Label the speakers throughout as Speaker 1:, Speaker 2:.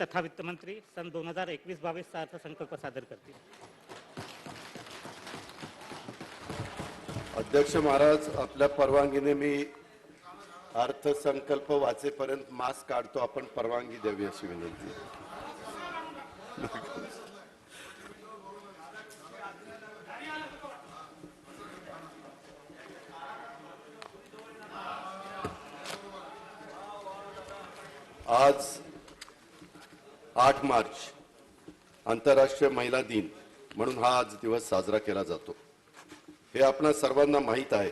Speaker 1: तथा वित्त मंत्री सन 2021-22 चा अर्थसंकल्प सादर करतील।
Speaker 2: अध्यक्ष महाराज, आपल्या परवानगीने मी अर्थसंकल्प वाचेपर्यंत मास्क काढतो। आपण परवानगी द्यावी अशी विनंती। आज 8 मार्च आंतरराष्ट्रीय महिला दिन म्हणून हा आज दिवस साजरा केला जातो हे आपणा सर्वांना माहित आहे।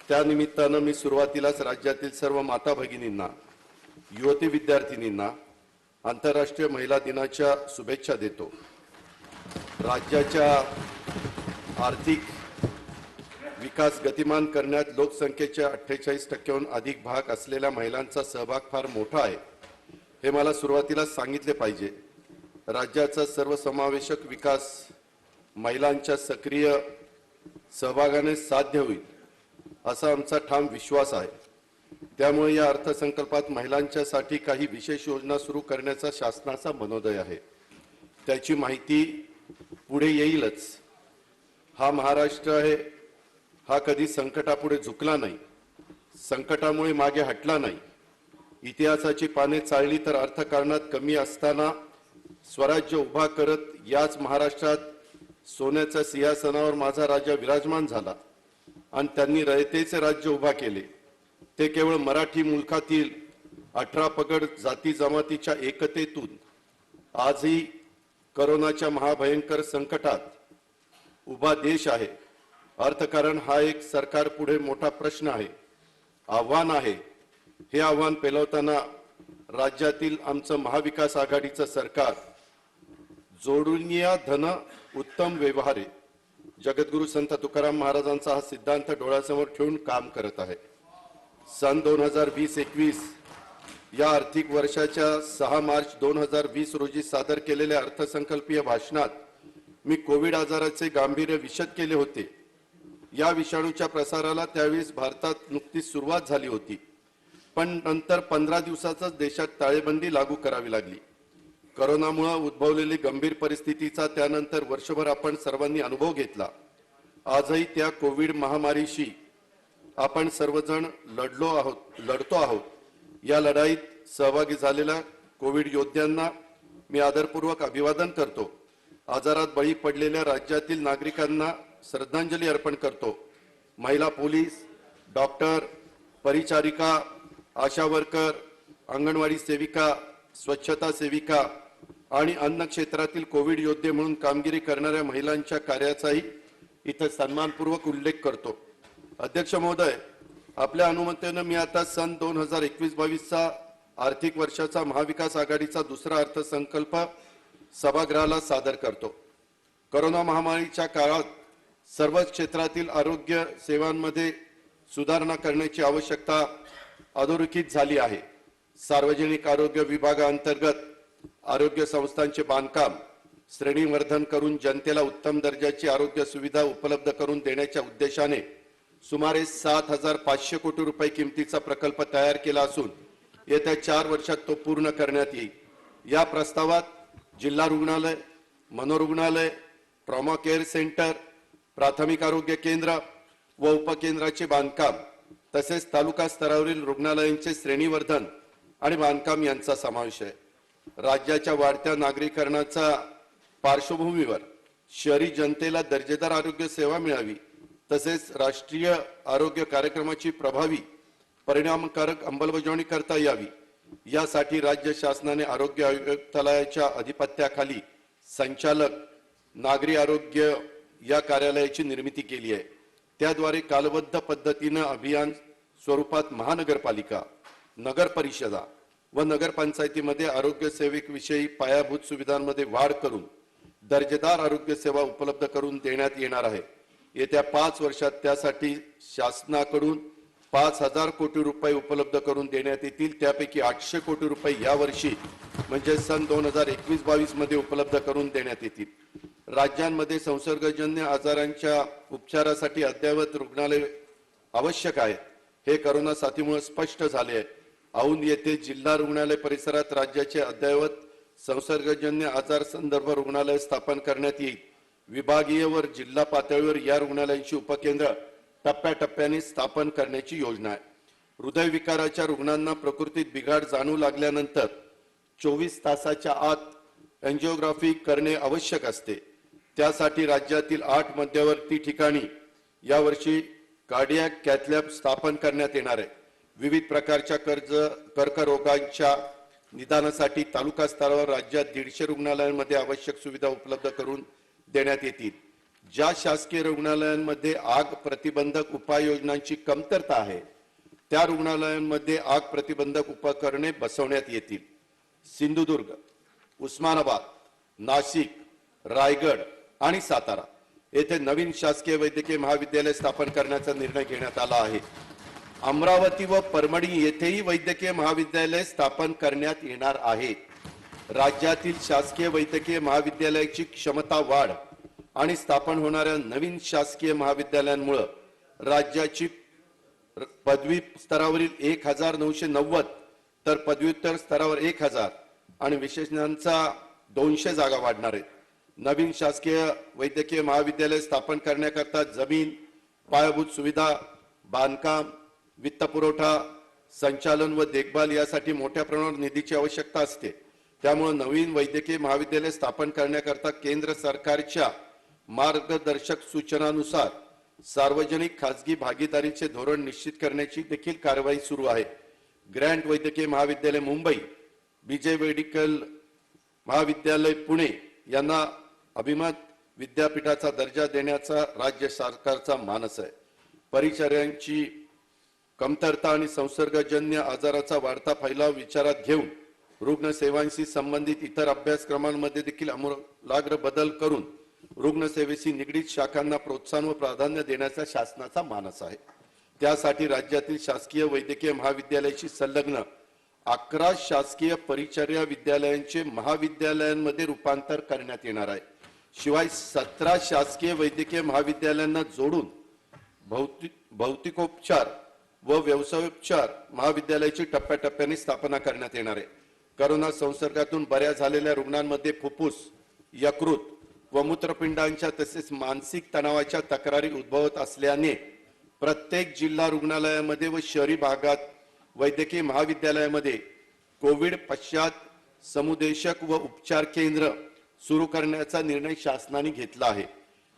Speaker 2: त्या निमित्ताने मी सुरुवातीलाच राज्यातील सर्व माता भगिनींना, युवती विद्यार्थिनींना आंतरराष्ट्रीय महिला दिनाच्या शुभेच्छा देतो। राज्याच्या आर्थिक विकास गतिमान करण्यात लोकसंख्येच्या 48% अधिक भाग असलेल्या महिलांचा सहभाग फार मोठा आहे हे मला सुरुवातीला सांगितले पाहिजे। राज्याचा सर्वसमावेशक विकास महिलांच्या सक्रिय सहभागाने साध्य होईल असा आमचा ठाम विश्वास आहे। त्यामुळे या अर्थसंकल्पात महिलांच्यासाठी काही विशेष योजना सुरू करण्याचा शासनाचा मनोदय आहे। त्याची माहिती पुढे येईलच। हा महाराष्ट्र आहे, हा कधी संकटापुढे झुकला नाही, संकटामुळे मागे हटला नाही। इतिहासाची पाने चाळली तर अर्थकारणात कमी असताना स्वराज्य उभा करत याच महाराष्ट्रात सोन्याच्या सिंहासनावर माझा राजा विराजमान झाला आणि त्यांनी रयतेचे राज्य उभा केले। ते केवळ मराठी मुलखातील 18 पगड जाती जमातीच्या एकतेतून आजही कोरोनाच्या महाभयंकर संकटात उभा देश आहे। अर्थकारण हा एक सरकार पुढे मोठा प्रश्न आहे, आव्हान आहे। हे आव्हान पेलवताना राज्यातील आमचं महाविकास आघाडीचं सरकार जोडून या धन उत्तम व्यवहारे जगद्गुरु संत तुकाराम महाराजांचा हा सिद्धांत डोळ्यासमोर ठेवून काम करत आहे। सन 2020-21 या आर्थिक वर्षाच्या 6 मार्च 2020 रोजी सादर केलेल्या अर्थसंकल्पीय भाषणात मी कोविड आजाराचे गांभीर्य विशद केले होते। या विषाणूच्या प्रसाराला त्यावेळेस भारतात नुकतीच सुरुवात झाली होती, पण नंतर 15 दिवसातच देशात टाळेबंदी लागू करावी लागली। कोरोनामुळे उद्भवलेली गंभीर परिस्थितीचा त्यानंतर वर्षभर आपण सर्वांनी अनुभव घेतला। आजही त्या कोविड महामारीशी आपण सर्वजण लढतो आहोत। या लढाईत सहभागी झालेल्या कोविड योद्ध्यांना मी आदरपूर्वक अभिवादन करतो। आजारात बळी पडलेल्या राज्यातील नागरिकांना श्रद्धांजली अर्पण करतो। महिला पोलीस, डॉक्टर, परिचारिका, आशा वर्कर, अंगणवाडी सेविका, स्वच्छता सेविका आणि अन्न क्षेत्रातील कोविड योद्धे म्हणून कामगिरी करणाऱ्या महिलांच्या कार्याचाही इथे सन्मानपूर्वक उल्लेख करतो। अध्यक्ष महोदय, आपल्या अनुमतीने मी आता सन 2021-22 चा आर्थिक वर्षाचा महाविकास आघाडीचा दुसरा अर्थसंकल्प सभागृहाला सादर करतो। कोरोना महामारीच्या काळात सर्वच क्षेत्रातील आरोग्य सेवांमध्ये सुधारणा करण्याची आवश्यकता अधोरेखित झाली आहे। सार्वजनिक आरोग्य विभागाअंतर्गत आरोग्य संस्थांचे बांधकाम श्रेणीवर्धन करून जनतेला उत्तम दर्जाची आरोग्य सुविधा उपलब्ध करून देण्याच्या उद्देशाने सुमारे 7,500 कोटी रुपये किमतीचा प्रकल्प तयार केला असून येत्या 4 वर्षात तो पूर्ण करण्यात येईल। या प्रस्तावात जिल्हा रुग्णालय, मनोरुग्णालय, ट्रॉमा केअर सेंटर, प्राथमिक आरोग्य केंद्र व उपकेंद्राचे बांधकाम तसेच तालुका स्तरावरील रुग्णालयांचे श्रेणीवर्धन आणि बांधकाम यांचा समावेश आहे। राज्याच्या वाढत्या नागरीकरणाच्या पार्श्वभूमीवर शहरी जनतेला दर्जेदार आरोग्य सेवा मिळावी तसेच राष्ट्रीय आरोग्य कार्यक्रमाची प्रभावी परिणामकारक अंमलबजावणी करता यावी यासाठी राज्य शासनाने आरोग्य आयुक्तालयाच्या अधिपत्याखाली संचालक नागरी आरोग्य या कार्यालयाची निर्मिती केली आहे। त्याद्वारे कालबद्ध पद्धतीने अभियान स्वरूपात महानगरपालिका, नगर परिषदा व नगरपंचायतीमध्ये आरोग्य सेवेविषयी पायाभूत सुविधांमध्ये वाढ करून दर्जेदार आरोग्य सेवा उपलब्ध करून देण्यात येणार आहे। येत्या 5 वर्षात त्यासाठी शासनाकडून 5,000 कोटी रुपये उपलब्ध करून देण्यात येतील। त्यापैकी 800 कोटी रुपये यावर्षी म्हणजे सन 2021-22 मध्ये उपलब्ध करून देण्यात येतील। राज्यांमध्ये संसर्गजन्य आजारांच्या उपचारासाठी अद्ययावत रुग्णालय आवश्यक आहे हे कोरोना साथीमुळे स्पष्ट झाले आहे। औंध येथे जिल्हा रुग्णालय परिसरात राज्याचे अद्ययावत संसर्गजन्य आजार संदर्भ रुग्णालय स्थापन करण्यात येईल. विभागीय व जिल्हा पातळीवर या रुग्णालयांची उपकेंद्र टप्प्याटप्प्याने स्थापन करण्याची योजना आहे. हृदयविकाराच्या रुग्णांना प्रकृतीत बिघाड जाणवू लागल्यानंतर 24 तासाच्या आत एंजिओग्राफी करणे आवश्यक असते. त्यासाठी राज्यातील 8 मध्यवर्ती ठिकाणी यावर्षी कार्डियाक कॅथलॅब स्थापन करण्यात येणार आहे. विविध प्रकारच्या कर्करोगांच्या निदानासाठी तालुका स्तरावर राज्यात 150 रुग्णालयांमध्ये आवश्यक सुविधा उपलब्ध करून देण्यात येतील. ज्या शासकीय रुग्णालयांमध्ये आग प्रतिबंधक उपाययोजनांची कमतरता आहे त्या रुग्णालयांमध्ये आग प्रतिबंधक उपकरणे बसवण्यात येतील. सिंधुदुर्ग, उस्मानाबाद, नाशिक, रायगड आणि सातारा येथे नवीन शासकीय वैद्यकीय महाविद्यालय स्थापन करण्याचा निर्णय घेण्यात आला आहे. अमरावती व परभणी येथेही वैद्यकीय महाविद्यालय स्थापन करण्यात येणार आहे. राज्यातील शासकीय वैद्यकीय महाविद्यालयाची क्षमता वाढ आणि स्थापन होणाऱ्या नवीन शासकीय महाविद्यालयांमुळे राज्याची पदवी स्तरावरील 1990 तर पदव्युत्तर स्तरावर 1000 आणि विशेषज्ञांचा 200 जागा वाढणार आहेत. नवीन शासकीय वैद्यकीय महाविद्यालय स्थापन करण्याकरता जमीन, पायाभूत सुविधा, बांधकाम, वित्तपुरवठा, संचालन व देखभाल यासाठी मोठ्या प्रमाणावर निधीची आवश्यकता असते. त्यामुळे नवीन वैद्यकीय महाविद्यालय स्थापन करण्याकरता केंद्र सरकारच्या मार्गदर्शक सूचनानुसार सार्वजनिक खासगी भागीदारीचे धोरण निश्चित करण्याची देखील कार्यवाही सुरू आहे. ग्रँट वैद्यकीय महाविद्यालय मुंबई, बीजे मेडिकल महाविद्यालय पुणे यांना अभिमत विद्यापीठाचा दर्जा देण्याचा राज्य सरकारचा मानस आहे. परिचार्यांची कमतरता आणि संसर्गजन्य आजाराचा वाढता फैलाव विचारात घेऊन रुग्णसेवांशी संबंधित इतर अभ्यासक्रमांमध्ये देखील आमूलाग्र बदल करून रुग्णसेवेशी निगडीत शाखांना प्रोत्साहन व प्राधान्य देण्याचा शासनाचा मानस आहे. त्यासाठी राज्यातील शासकीय वैद्यकीय महाविद्यालयाशी संलग्न 11 शासकीय परिचर्या विद्यालयांचे महाविद्यालयांमध्ये रूपांतर करण्यात येणार आहे. शिवाय 17 शासकीय वैद्यकीय महाविद्यालयांना जोडून भौतिकोपचार व व्यवसायोपचार महाविद्यालयाची टप्प्याटप्प्याने स्थापना करण्यात येणार आहे. कोरोना संसर्गातून बऱ्या झालेल्या रुग्णांमध्ये फुफ्फुस, यकृत व मूत्रपिंडांच्या तसेच मानसिक तणावाच्या तक्रारी उद्भवत असल्याने प्रत्येक जिल्हा रुग्णालयामध्ये व शहरी भागात वैद्यकीय महाविद्यालयामध्ये कोविड पश्चात समुदेशक व उपचार केंद्र सुरू करण्याचा निर्णय शासनाने घेतला आहे.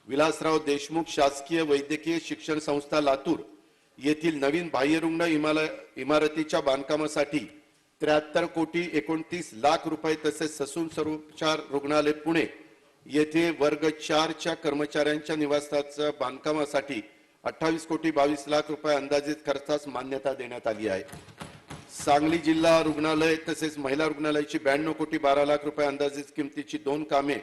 Speaker 2: विलासराव देशमुख शासकीय वैद्यकीय शिक्षण संस्था लातूर येथील नवीन बाह्यरुग्ण इमारतीच्या बांधकामासाठी 73 कोटी 29 लाख रुपये तसेच ससून सर्वोपचार रुग्णालय पुणे येथे वर्ग 4 च्या कर्मचाऱ्यांच्या निवासाच्या बांधकामासाठी 28 कोटी 22 लाख रुपये अंदाजित खर्चास मान्यता देण्यात आली आहे. सांगली जिल्हा रुग्णालय तसेच महिला रुग्णालयाची 92 कोटी 12 लाख रुपये अंदाजित किमतीची 2 कामे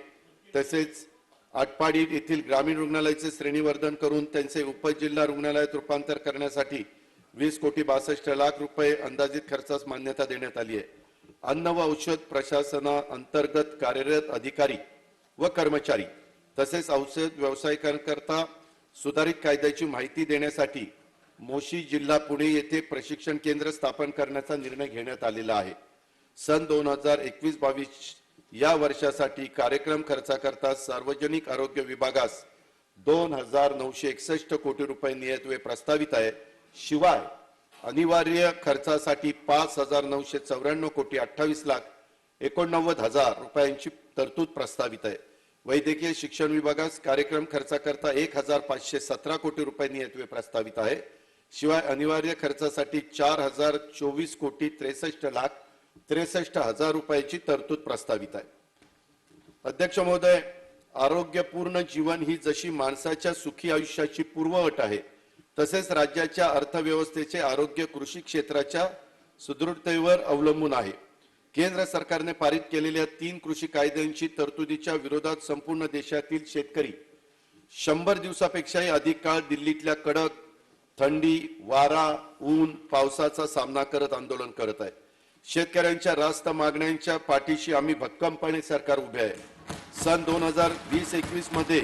Speaker 2: तसेच आटपाडी येथील ग्रामीण रुग्णालयाचे श्रेणीवर्धन करून त्यांचे उपजिल्हा रुग्णालयात रूपांतर करण्यासाठी 20 कोटी 62 लाख रुपये अंदाजित खर्चास मान्यता देण्यात आली आहे. अन्न व औषध प्रशासनाअंतर्गत कार्यरत अधिकारी व कर्मचारी तसेच औषध व्यावसायिकांकरता सुधारित कायद्याची माहिती देण्यासाठी मोशी जिल्हा पुणे येथे प्रशिक्षण केंद्र स्थापन करण्याचा निर्णय घेण्यात आलेला आहे. सन 2021-22 या वर्षासाठी कार्यक्रम खर्चाकरता सार्वजनिक आरोग्य विभागास 2961 कोटी रुपये नियतव्यय प्रस्तावित आहे. शिवाय अनिवार्य खर्चासाठी 5994 कोटी 28 लाख 89 हजार रुपयांची तरतूद प्रस्तावित आहे. वैद्यकीय शिक्षण विभागास कार्यक्रम खर्चाकरता 1517 कोटी रुपये नियतव्यय प्रस्तावित आहे. शिवाय अनिवार्य खर्चासाठी 4024 कोटी 63 लाख 63 हजार रुपयाची तरतूद प्रस्तावित आहे. अध्यक्ष महोदय, आरोग्यपूर्ण जीवन ही जशी माणसाच्या सुखी आयुष्याची पूर्वअट आहे तसेच राज्याच्या अर्थव्यवस्थेचे आरोग्य कृषी क्षेत्राच्या सुदृढतेवर अवलंबून आहे. केंद्र सरकारने पारित केलेल्या 3 कृषी कायद्यांची तरतुदीच्या विरोधात संपूर्ण देशातील शेतकरी 100 दिवसापेक्षाही अधिक काळ दिल्लीतल्या कडक थंडी, वारा, ऊन, पावसाचा सामना करत आंदोलन करत आहे. शेतकऱ्यांच्या रास्त मागण्यांच्या पाठीशी आम्ही भक्कमपणे सरकार उभे आहे. सन 2020-21 मध्ये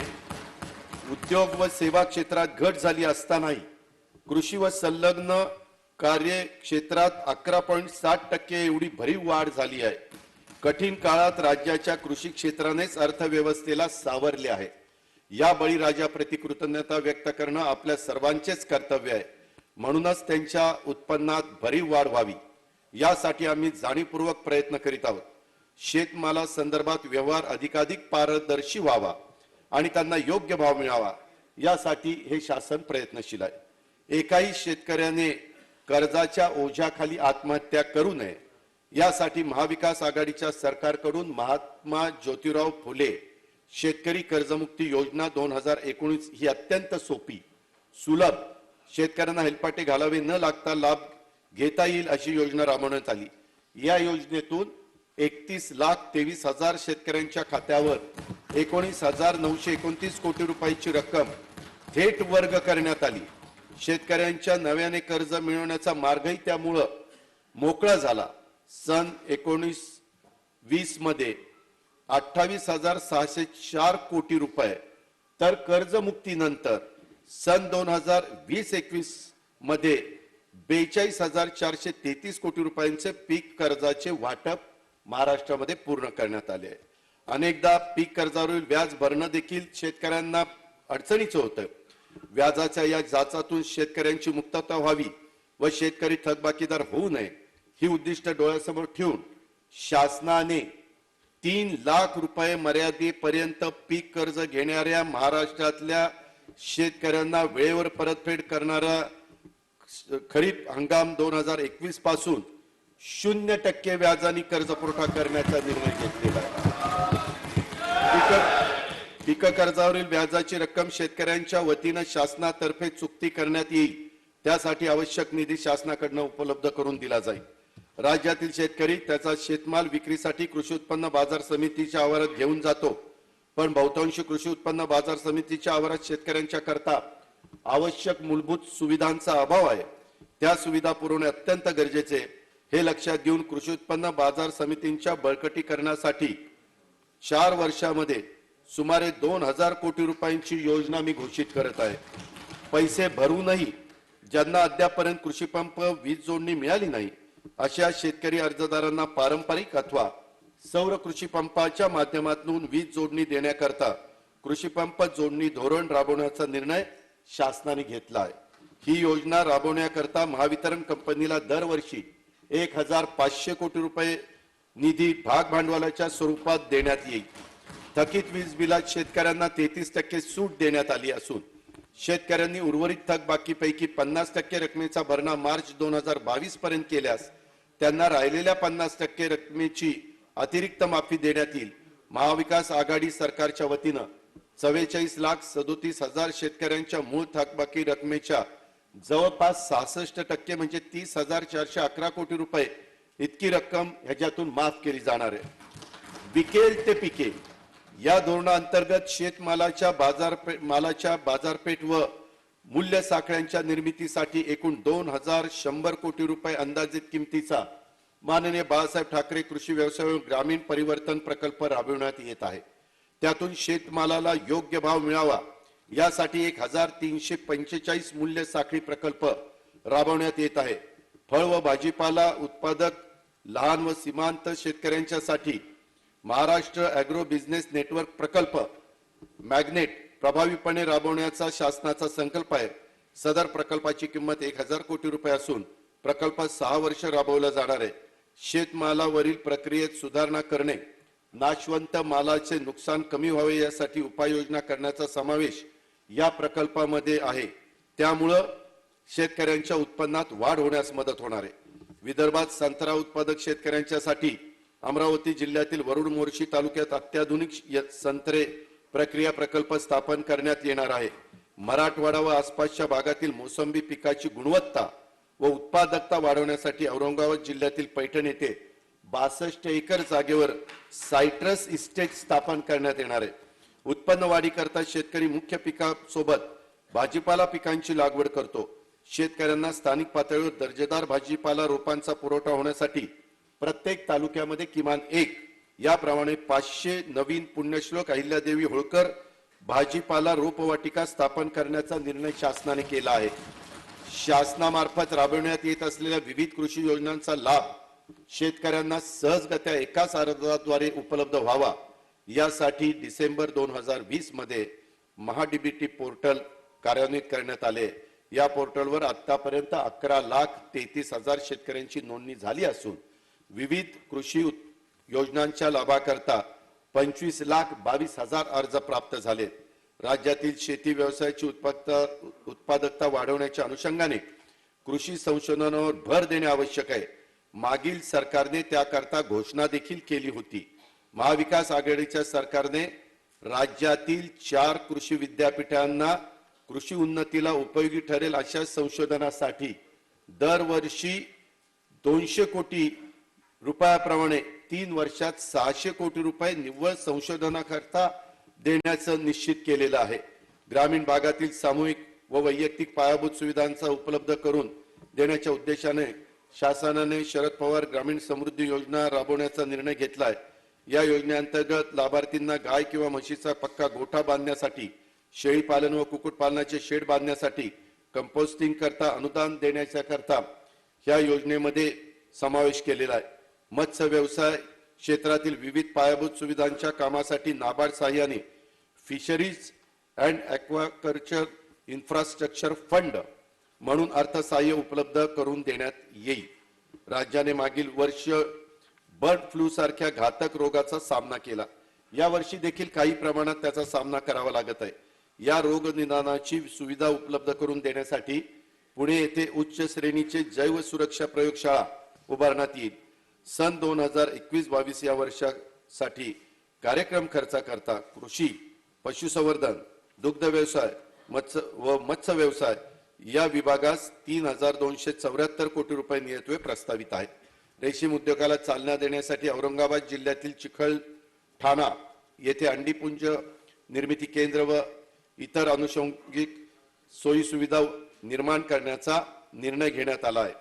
Speaker 2: उद्योग व सेवा क्षेत्रात घट झाली असतानाही कृषी व संलग्न कार्य क्षेत्रात 11.7% एवढी भरीव वाढ झाली आहे. कठीण काळात राज्याच्या कृषी क्षेत्रानेच अर्थव्यवस्थेला सावरले आहे. या बळीराजाप्रती कृतज्ञता व्यक्त करणं आपल्या सर्वांचेच कर्तव्य आहे. म्हणूनच त्यांच्या उत्पन्नात भरीव वाढ व्हावी यासाठी आम्ही जाणीवपूर्वक प्रयत्न करीत आहोत. शेतमाला संदर्भात व्यवहार अधिकाधिक पारदर्शी व्हावा आणि त्यांना योग्य भाव मिळावा यासाठी हे शासन प्रयत्नशील आहे. एकाही शेतकऱ्याने कर्जाच्या ओझ्याखाली आत्महत्या करू नये यासाठी महाविकास आघाडीच्या सरकारकडून महात्मा ज्योतिराव फुले शेतकरी कर्जमुक्ती योजना 2019 ही अत्यंत सोपी, सुलभ, शेतकऱ्यांना हेलपाटे घालावे न लागता लाभ घेता येईल अशी योजना राबवण्यात आली. या योजनेतून 31,23,000 शेतकऱ्यांच्या खात्यावर 19,929 कोटी रुपयाची रक्कम थेट वर्ग करण्यात आली. शेतकऱ्यांच्या नव्याने कर्ज मिळवण्याचा मार्गही त्यामुळे मोकळा झाला. सन 19-20 मध्ये 28,604 कोटी रुपये तर कर्जमुक्तीनंतर सन 2020-21 मध्ये 42,433 कोटी रुपयांचे पीक कर्जाचे वाटप महाराष्ट्रामध्ये पूर्ण करण्यात आले आहे. अनेकदा पीक कर्जावरील व्याज भरणं देखील शेतकऱ्यांना अडचणीचं होतं. व्याजाच्या या जाचातून शेतकऱ्यांची मुक्तता व्हावी व शेतकरी थकबाकीदार होऊ नये ही उद्दिष्ट डोळ्यासमोर ठेवून शासनाने 3 लाख रुपये मर्यादेपर्यंत पीक कर्ज घेणाऱ्या महाराष्ट्रातल्या शेतकऱ्यांना वेळेवर परतफेड करणारा खरीप हंगाम 2021 पासून 0% व्याजाने कर्ज पुरवठा करण्याचा निर्णय घेतलेला आहे. पीक कर्जावरील व्याजाची रक्कम शेतकऱ्यांच्या वतीनं शासनातर्फे चुकती करण्यात येईल. त्यासाठी आवश्यक निधी शासनाकडून उपलब्ध करून दिला जाईल. राज्यातील शेतकरी त्याचा शेतमाल विक्रीसाठी कृषी उत्पन्न बाजार समितीच्या आवारात घेऊन जातो, पण बहुतांश कृषी उत्पन्न बाजार समितीच्या आवारात शेतकऱ्यांच्या करता आवश्यक मूलभूत सुविधांचा अभाव आहे. त्या सुविधा पुरवणे अत्यंत गरजेचे हे लक्षात घेऊन कृषी उत्पन्न बाजार समितींच्या बळकटीकरणासाठी 4 वर्षामध्ये सुमारे 2,000 कोटी रुपयांची योजना मी घोषित करत आहे. पैसे भरूनही ज्यांना अद्यापर्यंत कृषी पंप वीज जोडणी मिळाली नाही अशा शेतकरी अर्जदारांना पारंपरिक अथवा सौर कृषी पंपाच्या माध्यमातून वीज जोडणी देण्याकरता कृषी पंप जोडणी धोरण राबवण्याचा निर्णय शासनाने घेतला आहे. ही योजना राबवण्याकरता महावितरण कंपनीला दरवर्षी 1,500 कोटी रुपये निधी भाग भांडवलाच्या स्वरूपात देण्यात येईल. थकीत वीज बिलात शेतकऱ्यांना 33% सूट देण्यात आली असून शेतकऱ्यांनी उर्वरित थकबाकीपैकी 50% रकमेचा भरणा मार्च 2022 पर्यंत केल्यास त्यांना राहिलेल्या 50% रकमेची अतिरिक्त माफी देण्यात येईल. महाविकास आघाडी सरकारच्या वतीनं 44,37,000 शेतकऱ्यांच्या मूळ थकबाकी रकमेच्या जवळपास 66% म्हणजे 30,411 कोटी रुपये इतकी रक्कम ह्याच्यातून माफ केली जाणार आहे. विकेल ते पिके या धोरणाअंतर्गत शेतमालाच्या बाजारपेठ व मूल्य साखळ्यांच्या निर्मितीसाठी एकूण 2,100 कोटी रुपये अंदाजित किमतीचा माननीय बाळासाहेब ठाकरे कृषी व्यवसाय व ग्रामीण परिवर्तन प्रकल्प राबविण्यात येत आहे. त्यातून शेतमालाला योग्य भाव मिळावा यासाठी 1,345 मूल्य साखळी प्रकल्प राबवण्यात येत आहे. फळ व भाजीपाला उत्पादक लहान व सीमांत शेतकऱ्यांच्यासाठी महाराष्ट्र ॲग्रो बिझनेस नेटवर्क प्रकल्प मॅग्नेट प्रभावीपणे राबवण्याचा शासनाचा संकल्प आहे. सदर प्रकल्पाची किंमत 1,000 कोटी रुपये असून प्रकल्प 6 वर्ष राबवला जाणार आहे. शेतमालावरील प्रक्रियेत सुधारणा करणे, नाशवंत मालाचे नुकसान कमी व्हावे यासाठी उपाययोजना करण्याचा समावेश या प्रकल्पामध्ये आहे. त्यामुळं शेतकऱ्यांच्या उत्पन्नात वाढ होण्यास मदत होणार आहे. विदर्भात संत्रा उत्पादक शेतकऱ्यांच्यासाठी अमरावती जिल्ह्यातील वरुड मोर्शी तालुक्यात अत्याधुनिक संत्रे प्रक्रिया प्रकल्प स्थापन करण्यात येणार आहे. मराठवाडा व आसपासच्या भागातील मोसंबी पिकाची गुणवत्ता व उत्पादकता वाढवण्यासाठी औरंगाबाद जिल्ह्यातील पैठण येथे 62 एकर जागेवर सायट्रस इस्टेट स्थापन करण्यात येणार आहे. उत्पन्न वाढीकरता शेतकरी मुख्य पिकासोबत भाजीपाला पिकांची लागवड करतो. शेतकऱ्यांना स्थानिक पातळीवर दर्जेदार भाजीपाला रोपांचा पुरवठा होण्यासाठी प्रत्येक तालुक्यामध्ये किमान एक याप्रमाणे 500 नवीन पुण्यश्लोक अहिल्यादेवी होळकर भाजीपाला रोपवाटिका स्थापन करण्याचा निर्णय शासनाने केला आहे. शासनामार्फत राबवण्यात येत असलेल्या विविध कृषी योजनांचा लाभ शेतकऱ्यांना सहजगत्या एकाच अर्जाद्वारे उपलब्ध व्हावा यासाठी डिसेंबर 2020 मध्ये महाडीबीटी पोर्टल कार्यान्वित करण्यात आले। या पोर्टलवर आतापर्यंत 11,33,000 शेतकऱ्यांची नोंदणी झाली असून विविध कृषी योजनांच्या लाभाकरता 25,22,000 अर्ज प्राप्त झाले। राज्यातील शेती व्यवसायाची उत्पादकता वाढवण्याच्या अनुषंगाने कृषी संशोधनावर भर देणे आवश्यक आहे। मागील सरकारने त्याकरता घोषणा देखील केली होती। महाविकास आघाडीच्या सरकारने राज्यातील 4 कृषी विद्यापीठांना कृषी उन्नतीला उपयोगी ठरेल अशा संशोधनासाठी दरवर्षी 200 कोटी रुपयाप्रमाणे 3 वर्षात 600 कोटी रुपये निव्वळ संशोधनाकरता देण्याचं निश्चित केलेलं आहे। ग्रामीण भागातील सामूहिक व वैयक्तिक पायाभूत सुविधांचा उपलब्ध करून देण्याच्या उद्देशाने शासनाने शरद पवार ग्रामीण समृद्धी योजना राबवण्याचा निर्णय घेतलाय। या योजनेअंतर्गत लाभार्थींना गाय किंवा म्हशीचा पक्का गोठा बांधण्यासाठी, शेळी पालन व कुक्कुट पालनाचे शेड बांधण्यासाठी, कंपोस्टिंग करता अनुदान देण्याच्या करता या योजनेमध्ये समावेश केलेला आहे। मत्स्य व्यवसाय क्षेत्रातील विविध पायाभूत सुविधांच्या कामासाठी नाबार्ड सहाय्याने fisheries and aquaculture infrastructure fund म्हणून अर्थसहाय्य उपलब्ध करून देण्यात येईल। राज्याने मागील वर्ष बर्ड फ्लू सारख्या घातक रोगाचा सामना केला। या वर्षी देखील काही प्रमाणात त्याचा सामना करावा लागत आहे। या रोग निदानाची सुविधा उपलब्ध करून देण्यासाठी पुणे येथे उच्च श्रेणीचे जैव सुरक्षा प्रयोगशाळा उभारण्यात येईल। सन 2021-22 या वर्षासाठी कार्यक्रम खर्चाकरता कृषी, पशुसंवर्धन, दुग्ध व्यवसाय मत्स्य व्यवसाय या विभागास 3,274 कोटी रुपये नियतव्यय प्रस्तावित आहे। रेशीम उद्योगाला चालना देण्यासाठी औरंगाबाद जिल्ह्यातील चिखलठाणा येथे अंडीपुंज निर्मिती केंद्र व इतर अनुषंगिक सोयी सुविधा निर्माण करण्याचा निर्णय घेण्यात आला आहे।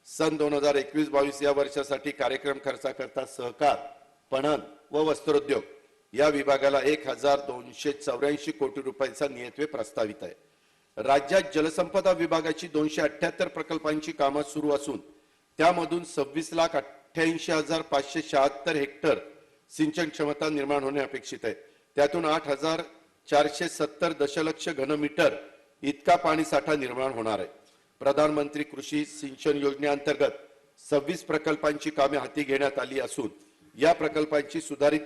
Speaker 2: सन 2021-22 या वर्षासाठी कार्यक्रम खर्चाकरता सहकार, पणन व वस्त्रोद्योग या विभागाला 1,284 कोटी रुपयांचा नियतव्यय प्रस्तावित आहे। राज्यात जलसंपदा विभागाची 278 प्रकल्पांची कामे सुरू असून त्यामधून 26,88,576 हेक्टर सिंचन क्षमता निर्माण होणे अपेक्षित आहे। त्यातून 8,470 दशलक्ष घनमीटर इतका पाणी साठा निर्माण होणार आहे। प्रधानमंत्री कृषी सिंचन योजनेअंतर्गत 26 प्रकल्पांची कामे हाती घेण्यात आली असून या प्रकल्पांची सुधारित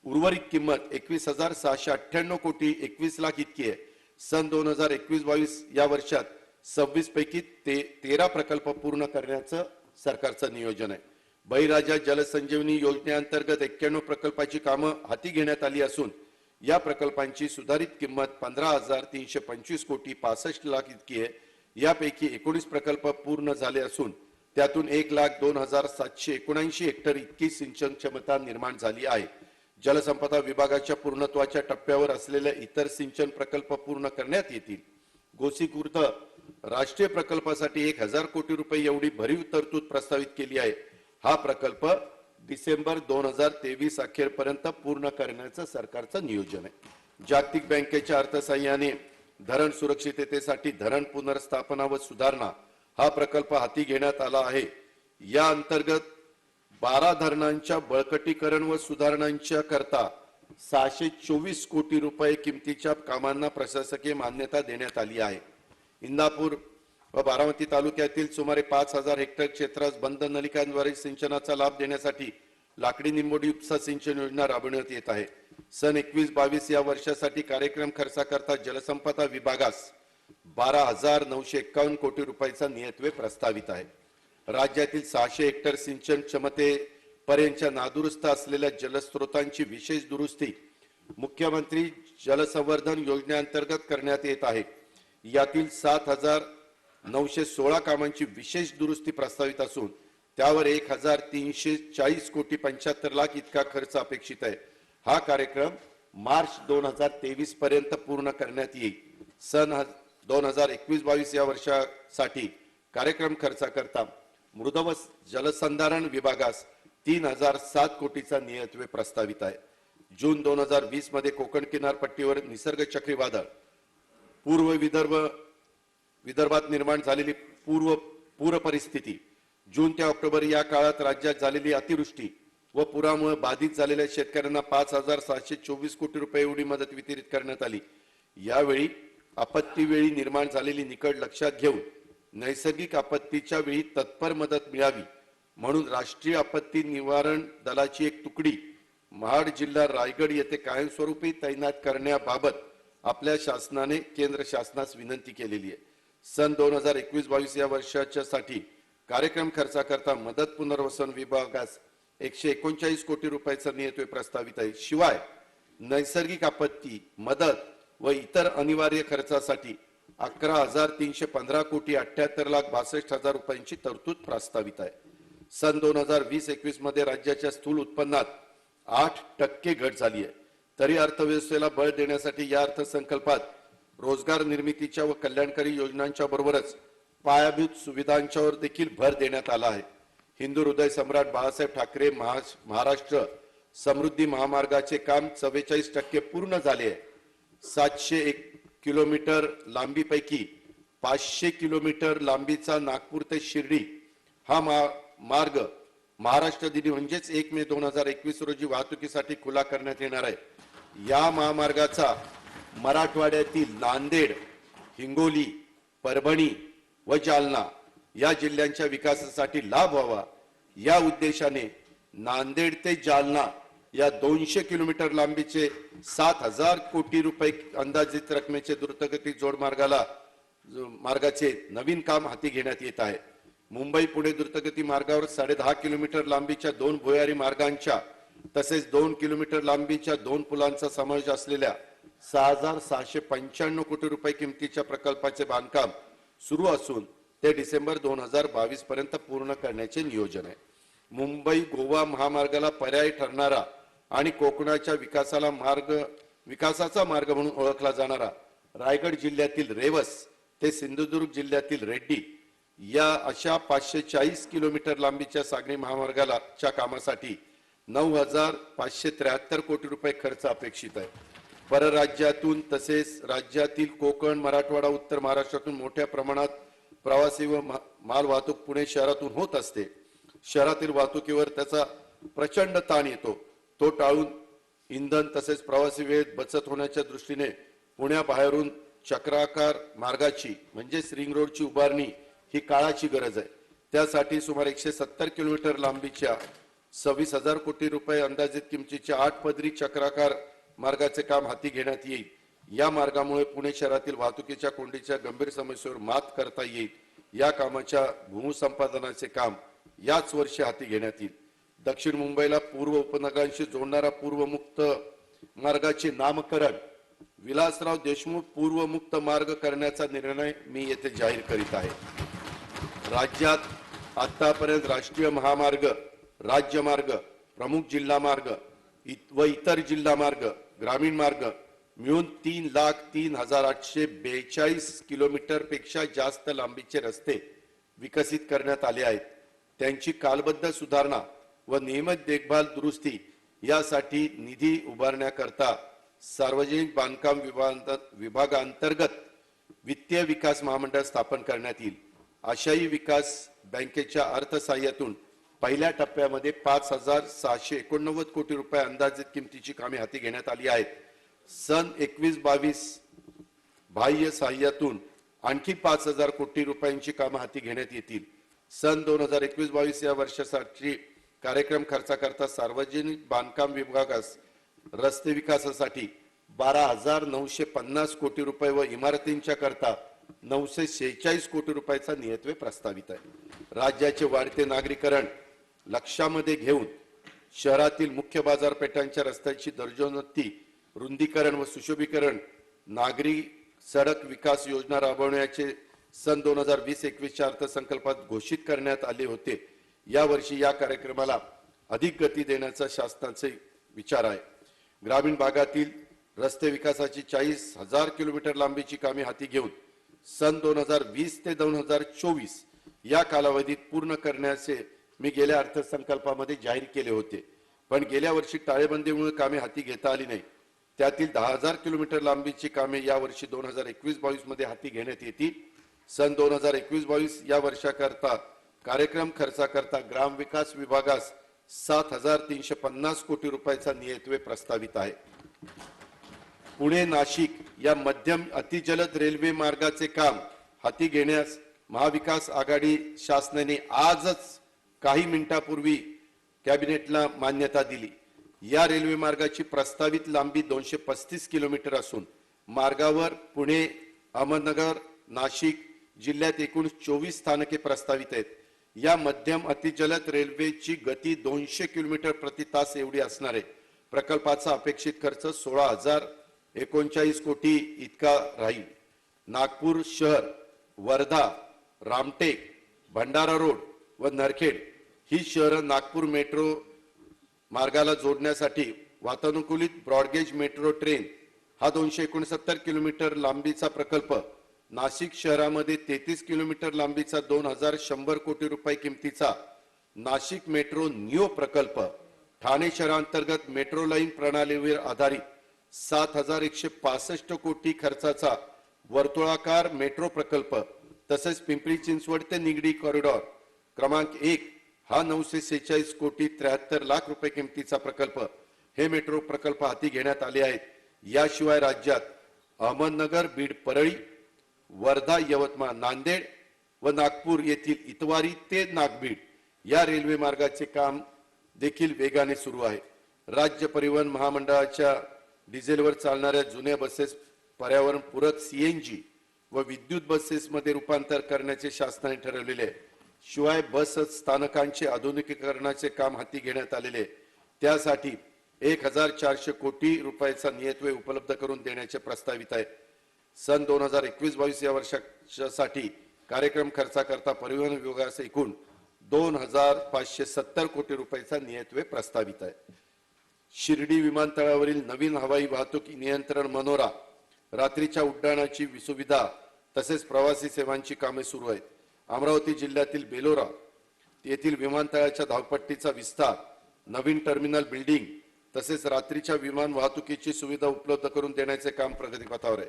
Speaker 2: उर्वरित किंमत 21,698 कोटी 21 लाख इतकी आहे। सन 2021-22 या वर्षात 26 पैकी 13 प्रकल्प पूर्ण करण्याचं सरकारचं नियोजन आहे। बळीराजा जलसंजीवनी योजनेअंतर्गत 91 प्रकल्पाची कामे हाती घेण्यात आली असून या प्रकल्पांची सुधारित किंमत 15,325 कोटी 65 लाख इतकी आहे। यापैकी 19 प्रकल्प पूर्ण झाले असून त्यातून 1,02,779 हेक्टर इतकी सिंचन क्षमता निर्माण झाली आहे। जलसंपदा विभागाच्या पूर्णत्वाच्या टप्प्यावर असलेले इतर सिंचन प्रकल्प पूर्ण करण्यात येतील। गोसीखुर्द राष्ट्रीय प्रकल्पासाठी 1,000 कोटी रुपये एवढी भरीव तरतूद प्रस्तावित केली आहे। हा प्रकल्प डिसेंबर 2023 अखेरपर्यंत पूर्ण करण्याचं सरकारचं नियोजन आहे। जागतिक बँकेच्या अर्थसहाय्याने धरण सुरक्षिततेसाठी धरण पुनर्स्थापना व सुधारणा हा प्रकल्प हाती घेण्यात आला आहे। या अंतर्गत 12 धरणांच्या बळकटीकरण व सुधारणांच्या करता 624 कोटी रुपये किमतीच्या कामांना प्रशासकीय मान्यता देण्यात आली आहे। इंदापूर व बारामती तालुक्यातील सुमारे 5,000 हेक्टर क्षेत्रास बंद नलिकांद्वारे सिंचनाचा लाभ देण्यासाठी लाकडी निंबोडी उपसा सिंचन योजना राबवण्यात येत आहे। सन 21-22 या वर्षासाठी कार्यक्रम खर्चाकरता जलसंपदा विभागास 12,951 कोटी रुपयांचा नियतव्यय प्रस्तावित आहे। राज्यातील 600 हेक्टर सिंचन क्षमतेपर्यंतच्या नादुरुस्त असलेल्या जलस्रोतांची विशेष दुरुस्ती मुख्यमंत्री जलसंवर्धन योजनेअंतर्गत करण्यात येत आहे। यातील 7,916 कामांची विशेष दुरुस्ती प्रस्तावित असून त्यावर 1,340 कोटी 75 लाख इतका खर्च अपेक्षित आहे। हा कार्यक्रम मार्च 2023 पर्यंत पूर्ण करण्यात येईल। सन 2021-22 या वर्षासाठी कार्यक्रम खर्चाकरता मृद व जलसंधारण विभागास 3,007 कोटीचा नियतव्यय प्रस्तावित आहे। जून 2020 मध्ये कोकण किनारपट्टीवर निसर्ग चक्रीवादळ, पूर्व विदर्भात निर्माण झालेली पूर परिस्थिती, जून ते ऑक्टोबर या काळात राज्यात झालेली अतिवृष्टी व पुरामुळे बाधित झालेल्या शेतकऱ्यांना 5,724 कोटी रुपये एवढी मदत वितरित करण्यात आली। यावेळी आपत्ती वेळी निर्माण झालेली निकड लक्षात घेऊन नैसर्गिक आपत्तीच्या वेळी तत्पर मदत मिळावी म्हणून राष्ट्रीय आपत्ती निवारण दलाची एक तुकडी महाड जिल्हा रायगड येथे कायमस्वरूपी तैनात करण्याबाबत आपल्या शासनाने केंद्र शासनास विनंती केलेली आहे। सन 2021-22 या वर्षाच्या साठी कार्यक्रम खर्चाकरता मदत पुनर्वसन विभागास 139 कोटी रुपयाचा नियतव्यय प्रस्तावित आहे। शिवाय नैसर्गिक आपत्ती मदत व इतर अनिवार्य खर्चासाठी 11,315 कोटी 78,62,00,000 रुपयांची तरतूद प्रस्तावित आहे। सन 2020-21 मध्ये राज्याच्या स्थूल उत्पन्नात 8% घट झाली आहे। तरी अर्थव्यवस्थेला बळ देण्यासाठी या अर्थसंकल्पात रोजगार निर्मितीच्या व कल्याणकारी योजनांच्या बरोबरच पायाभूत सुविधांच्यावर देखील भर देण्यात आला आहे। हिंदू हृदय सम्राट बाळासाहेब ठाकरे महाराष्ट्र समृद्धी महामार्गाचे काम 44% पूर्ण झाले आहे। 701 किलोमीटर लांबीपैकी 500 किलोमीटर लांबीचा नागपूर ते शिर्डी हा मार्ग महाराष्ट्र दिनी म्हणजेच 1 मे 2021 रोजी वाहतुकीसाठी खुला करण्यात येणार आहे। या महामार्गाचा मराठवाड्यातील नांदेड, हिंगोली, परभणी व जालना या जिल्ह्यांच्या विकासासाठी लाभ व्हावा या उद्देशाने नांदेड ते जालना या 200 किलोमीटर लांबीचे 7,000 कोटी रुपये अंदाजित रकमेचे द्रुतगती मार्गाचे नवीन काम हाती घेण्यात येत आहे। मुंबई पुणे द्रुतगती मार्गावर 10.5 किलोमीटर लांबीच्या 2 भुयारी मार्गांच्या तसेच 2 किलोमीटर लांबीच्या 2 पुलांचा समावेश असलेल्या 6,695 कोटी रुपये किमतीच्या प्रकल्पाचे बांधकाम सुरू असून ते डिसेंबर 2022 पर्यंत पूर्ण करण्याचे नियोजन आहे। मुंबई गोवा महामार्गाला पर्याय ठरणारा आणि कोकणाच्या विकासाचा मार्ग म्हणून ओळखला जाणारा रायगड जिल्ह्यातील रेवस ते सिंधुदुर्ग जिल्ह्यातील रेड्डी या अशा 540 किलोमीटर लांबीच्या सागरी महामार्गाच्या कामासाठी 9,573 कोटी रुपये खर्च अपेक्षित आहे। परराज्यातून तसेच राज्यातील कोकण, मराठवाडा, उत्तर महाराष्ट्रातून मोठ्या प्रमाणात प्रवासी व माल वाहतूक पुणे शहरातून होत असते। शहरातील वाहतुकीवर त्याचा प्रचंड ताण येतो। तो टाळून इंधन तसेच प्रवासी वेळेत बचत होण्याच्या दृष्टीने पुण्याबाहेरून चक्राकार मार्गाची म्हणजेच रिंग रोडची उभारणी ही काळाची गरज आहे। त्यासाठी सुमारे 170 किलोमीटर लांबीच्या 26,000 कोटी रुपये अंदाजित किमतीच्या 8 पदरी चक्राकार मार्गाचे काम हाती घेण्यात येईल। या मार्गामुळे पुणे शहरातील वाहतुकीच्या कोंडीच्या गंभीर समस्येवर मात करता येईल। या कामाच्या भूसंपादनाचे काम याच वर्षी हाती घेण्यात येईल। दक्षिण मुंबईला पूर्व उपनगरांशी जोडणारा पूर्वमुक्त मार्गाचे नामकरण विलासराव देशमुख पूर्वमुक्त मार्ग करण्याचा निर्णय मी येथे जाहीर करीत आहे। राज्यात आतापर्यंत राष्ट्रीय महामार्ग, राज्यमार्ग, प्रमुख जिल्हा मार्ग व इतर जिल्हा मार्ग, ग्रामीण मार्ग मिळून 3,03,842 किलोमीटर पेक्षा जास्त लांबीचे रस्ते विकसित करण्यात आले आहेत। त्यांची कालबद्ध सुधारणा व नियमित देखभाल दुरुस्ती यासाठी निधी उभारण्याकरता सार्वजनिक बांधकाम विभागांतर्गत वित्तीय विकास महामंडळ स्थापन करण्यात येईल। आशाई विकास बँकेच्या अर्थसहाय्यातून पहिल्या टप्प्यामध्ये 5,689 कोटी रुपये अंदाजित किमतीची कामे हाती घेण्यात आली आहेत। सन 21-22 बाह्य सहाय्यातून आणखी 5,000 कोटी रुपयांची कामे हाती घेण्यात येतील। सन 2021-22 या वर्षासाठी कार्यक्रम खर्चाकरता सार्वजनिक बांधकाम विभागास रस्ते विकासासाठी 12,950 कोटी रुपये व इमारतींच्या करता 946 कोटी रुपयाचा नियतव्यय प्रस्तावित आहे। राज्याचे वाढते नागरीकरण लक्षामध्ये घेऊन शहरातील मुख्य बाजारपेठांच्या रस्त्यांची दर्जोन्नती, रुंदीकरण व सुशोभीकरण, नागरी सडक विकास योजना राबवण्याचे सन 2020-21 अर्थसंकल्पात घोषित करण्यात आले होते। या वर्षी या कार्यक्रमाला अधिक गती देण्याचा शासनाचा विचार आहे। ग्रामीण भागातील रस्ते विकासाची 40,000 किलोमीटर लांबीची कामे हाती घेऊन सन 2020 ते 2024 या कालावधीत पूर्ण करण्याचे मी गेल्या अर्थसंकल्पामध्ये जाहीर केले होते, पण गेल्या वर्षी टाळेबंदीमुळे कामे हाती घेता आली नाही। त्यातील 10,000 किलोमीटर लांबीची कामे या वर्षी 2021-22 मध्ये हाती घेण्यात येतील। सन 2021-22 या वर्षाकरता कार्यक्रम खर्चाकरता ग्रामविकास विभागास 7,350 कोटी रुपयाचा नियतव्य प्रस्तावित आहे. पुणे नाशिक या मध्यम अतिजलद रेल्वे मार्गाचे काम हाती घेण्यास महाविकास आघाडी शासनाने आजच काही मिनिटांपूर्वी कॅबिनेटला मान्यता दिली. या रेल्वे मार्गाची प्रस्तावित लांबी 235 किलोमीटर असून मार्गावर पुणे, अहमदनगर, नाशिक जिल्ह्यात एकूण 24 स्थानके प्रस्तावित आहेत. या मध्यम अतिजलद रेल्वेची गती 200 किलोमीटर प्रति तास एवढी असणार आहे. प्रकल्पाचा अपेक्षित खर्च 16,039 कोटी इतका राहील. नागपूर शहर, वर्धा, रामटेक, भंडारा रोड व नरखेड ही शहरं नागपूर मेट्रो मार्गाला जोडण्यासाठी वातानुकूलित ब्रॉडगेज मेट्रो ट्रेन हा 269 किलोमीटर लांबीचा प्रकल्प, नाशिक शहरामध्ये 33 किलोमीटर लांबीचा 2,100 कोटी रुपये किमतीचा नाशिक मेट्रो नियो प्रकल्प, ठाणे शहरांतर्गत मेट्रो लाईन प्रणालीवर आधारित 7,165 कोटी खर्चाचा वर्तुळाकार मेट्रो प्रकल्प, तसेच पिंपरी चिंचवड ते निगडी कॉरिडॉर क्रमांक 1 हा 946 कोटी 73 लाख रुपये किमतीचा प्रकल्प हे मेट्रो प्रकल्प हाती घेण्यात आले आहेत. याशिवाय राज्यात अहमदनगर, बीड, परळी, वर्धा, यवतमाळ, नांदेड व नागपूर येथील इतवारी ते नागबीड या रेल्वे मार्गाचे काम देखील वेगाने सुरू आहे. राज्य परिवहन महामंडळाच्या डिझेलवर चालणाऱ्या जुन्या बसेस पर्यावरण पूरक सीएनजी व विद्युत बसेसमध्ये रूपांतर करण्याचे शासनाने ठरवलेले आहे. शिवाय बस स्थानकांचे आधुनिकीकरणाचे काम हाती घेण्यात आलेले आहे. त्यासाठी 1,400 कोटी रुपयाचा नियतव्यय उपलब्ध करून देण्याचे प्रस्तावित आहे. सन 2021-22 या वर्षासाठी कार्यक्रम खर्चाकरता परिवहन विभागास एकूण 2,570 कोटी रुपयाचा नियतव्यय प्रस्तावित आहे. शिर्डी विमानतळावरील नवीन हवाई वाहतूक नियंत्रण मनोरा, रात्रीच्या उड्डाणाची सुविधा तसेच प्रवासी सेवांची कामे सुरू आहेत. अमरावती जिल्ह्यातील बेलोरा येथील विमानतळाच्या धावपट्टीचा विस्तार, नवीन टर्मिनल बिल्डिंग तसेच रात्रीच्या विमान वाहतुकीची सुविधा उपलब्ध करून देण्याचे काम प्रगतीपथावर आहे.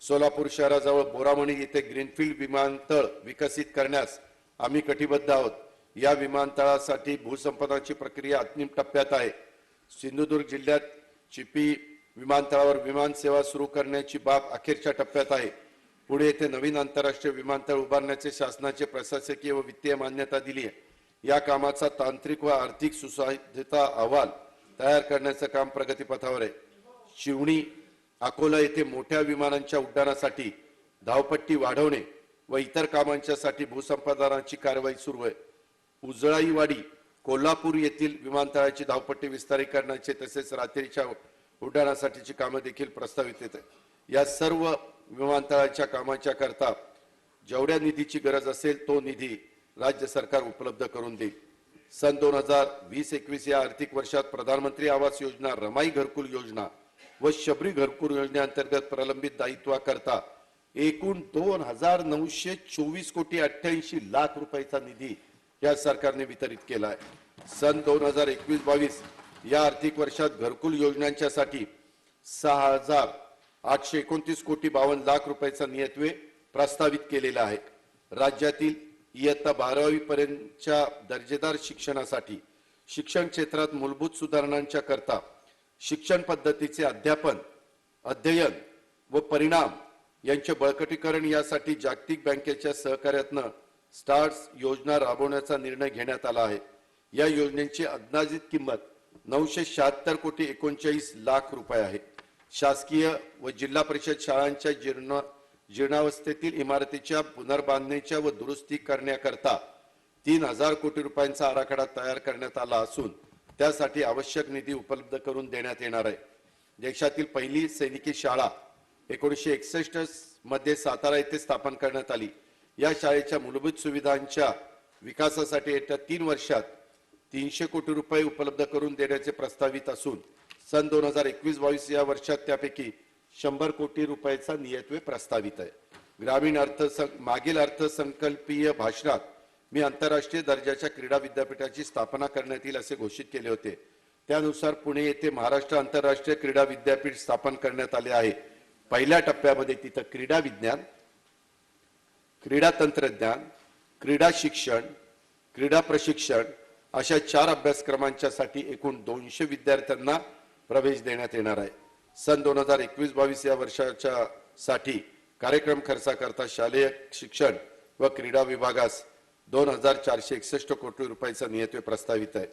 Speaker 2: सोलापूर शहराजवळ बोरामणी येथे ग्रीनफील्ड विमानतळ विकसित करण्यास आम्ही कटिबद्ध आहोत. या विमानतळासाठी भूसंपादनाची प्रक्रिया अंतिम टप्प्यात आहे. सिंधुदुर्ग जिल्ह्यात चिपी विमानतळावर विमान सेवा सुरू करण्याची बाब अखेरच्या टप्प्यात आहे. पुणे येथे नवीन आंतरराष्ट्रीय विमानतळ उभारण्याचे शासनाचे प्रशासकीय व वित्तीय मान्यता दिली आहे. या कामाचा तांत्रिक व आर्थिक सुसज्जता अहवाल तयार करण्याचे काम प्रगतीपथावर आहे. शिवणी, अकोला येथे मोठ्या विमानांच्या उड्डाणासाठी धावपट्टी वाढवणे व इतर कामांच्यासाठी भूसंपादनाची कारवाई सुरू आहे. उजळाईवाडी, कोल्हापूर येथील विमानतळाची धावपट्टी विस्तारीकरणाचे तसेच रात्रीच्या उड्डाणासाठीची कामे देखील प्रस्तावित आहेत. या सर्व विमानतळाच्या कामाच्या करता जेवढ्या निधीची गरज असेल तो निधी राज्य सरकार उपलब्ध करून देईल. सन 2020-21 या आर्थिक वर्षात प्रधानमंत्री आवास योजना, रमाई घरकुल योजना व शबरी घरकुल योजनेअंतर्गत प्रलंबित दायित्वाकरता एकूण 2,924 कोटी 88 लाख रुपयाचा निधी या सरकारने वितरित केला आहे. सन 2021-22 या आर्थिक वर्षात घरकुल योजनांच्यासाठी 6,829 कोटी 52 लाख रुपयाचा नियतव्यय प्रस्तावित केलेला आहे. राज्यातील इयत्ता 12वी पर्यंतच्या दर्जेदार शिक्षणासाठी शिक्षण क्षेत्रात मूलभूत सुधारणांच्या करता शिक्षण पद्धतीचे अध्ययन व परिणाम यांचे बळकटीकरण यासाठी जागतिक बँकेच्या सहकार्याने स्टार्स योजना राबवण्याचा निर्णय घेण्यात आला आहे. या योजनेची अंदाजित किंमत 976 कोटी 39 लाख रुपये आहे. शासकीय व जिल्हा परिषद शाळांच्या जीर्णावस्थेतील इमारतीच्या पुनर्बांधणीच्या व दुरुस्ती करण्याकरता 3,000 कोटी रुपयांचा आराखडा तयार करण्यात आला असून त्यासाठी आवश्यक निधी उपलब्ध करून देण्यात येणार आहे. देशातील पहिली सैनिकी शाळा 1961 मध्ये सातारा येथे स्थापन करण्यात आली. या शाळेच्या मूलभूत सुविधांच्या विकासासाठी येत्या 3 वर्षात 300 कोटी रुपये उपलब्ध करून देण्याचे प्रस्तावित असून सन 2021-22 या वर्षात त्यापैकी 100 कोटी रुपयाचा नियतव्यय प्रस्तावित आहे. ग्रामीण मागील अर्थसंकल्पीय भाषणात मी आंतरराष्ट्रीय दर्जाच्या क्रीडा विद्यापीठाची स्थापना करण्यात येईल असे घोषित केले होते. त्यानुसार पुणे येथे महाराष्ट्र आंतरराष्ट्रीय क्रीडा विद्यापीठ स्थापन करण्यात आले आहे. पहिल्या टप्प्यामध्ये तिथे क्रीडा विज्ञान, क्रीडा तंत्रज्ञान, क्रीडा शिक्षण, क्रीडा प्रशिक्षण अशा 4 अभ्यासक्रमांच्यासाठी एकूण 200 विद्यार्थ्यांना प्रवेश देण्यात येणार आहे. सन 2021-22 या वर्षाच्या साठी कार्यक्रम खर्चाकरता शालेय शिक्षण व क्रीडा विभागास 2,461 कोटी रुपयाचा नियतव्य प्रस्तावित आहे.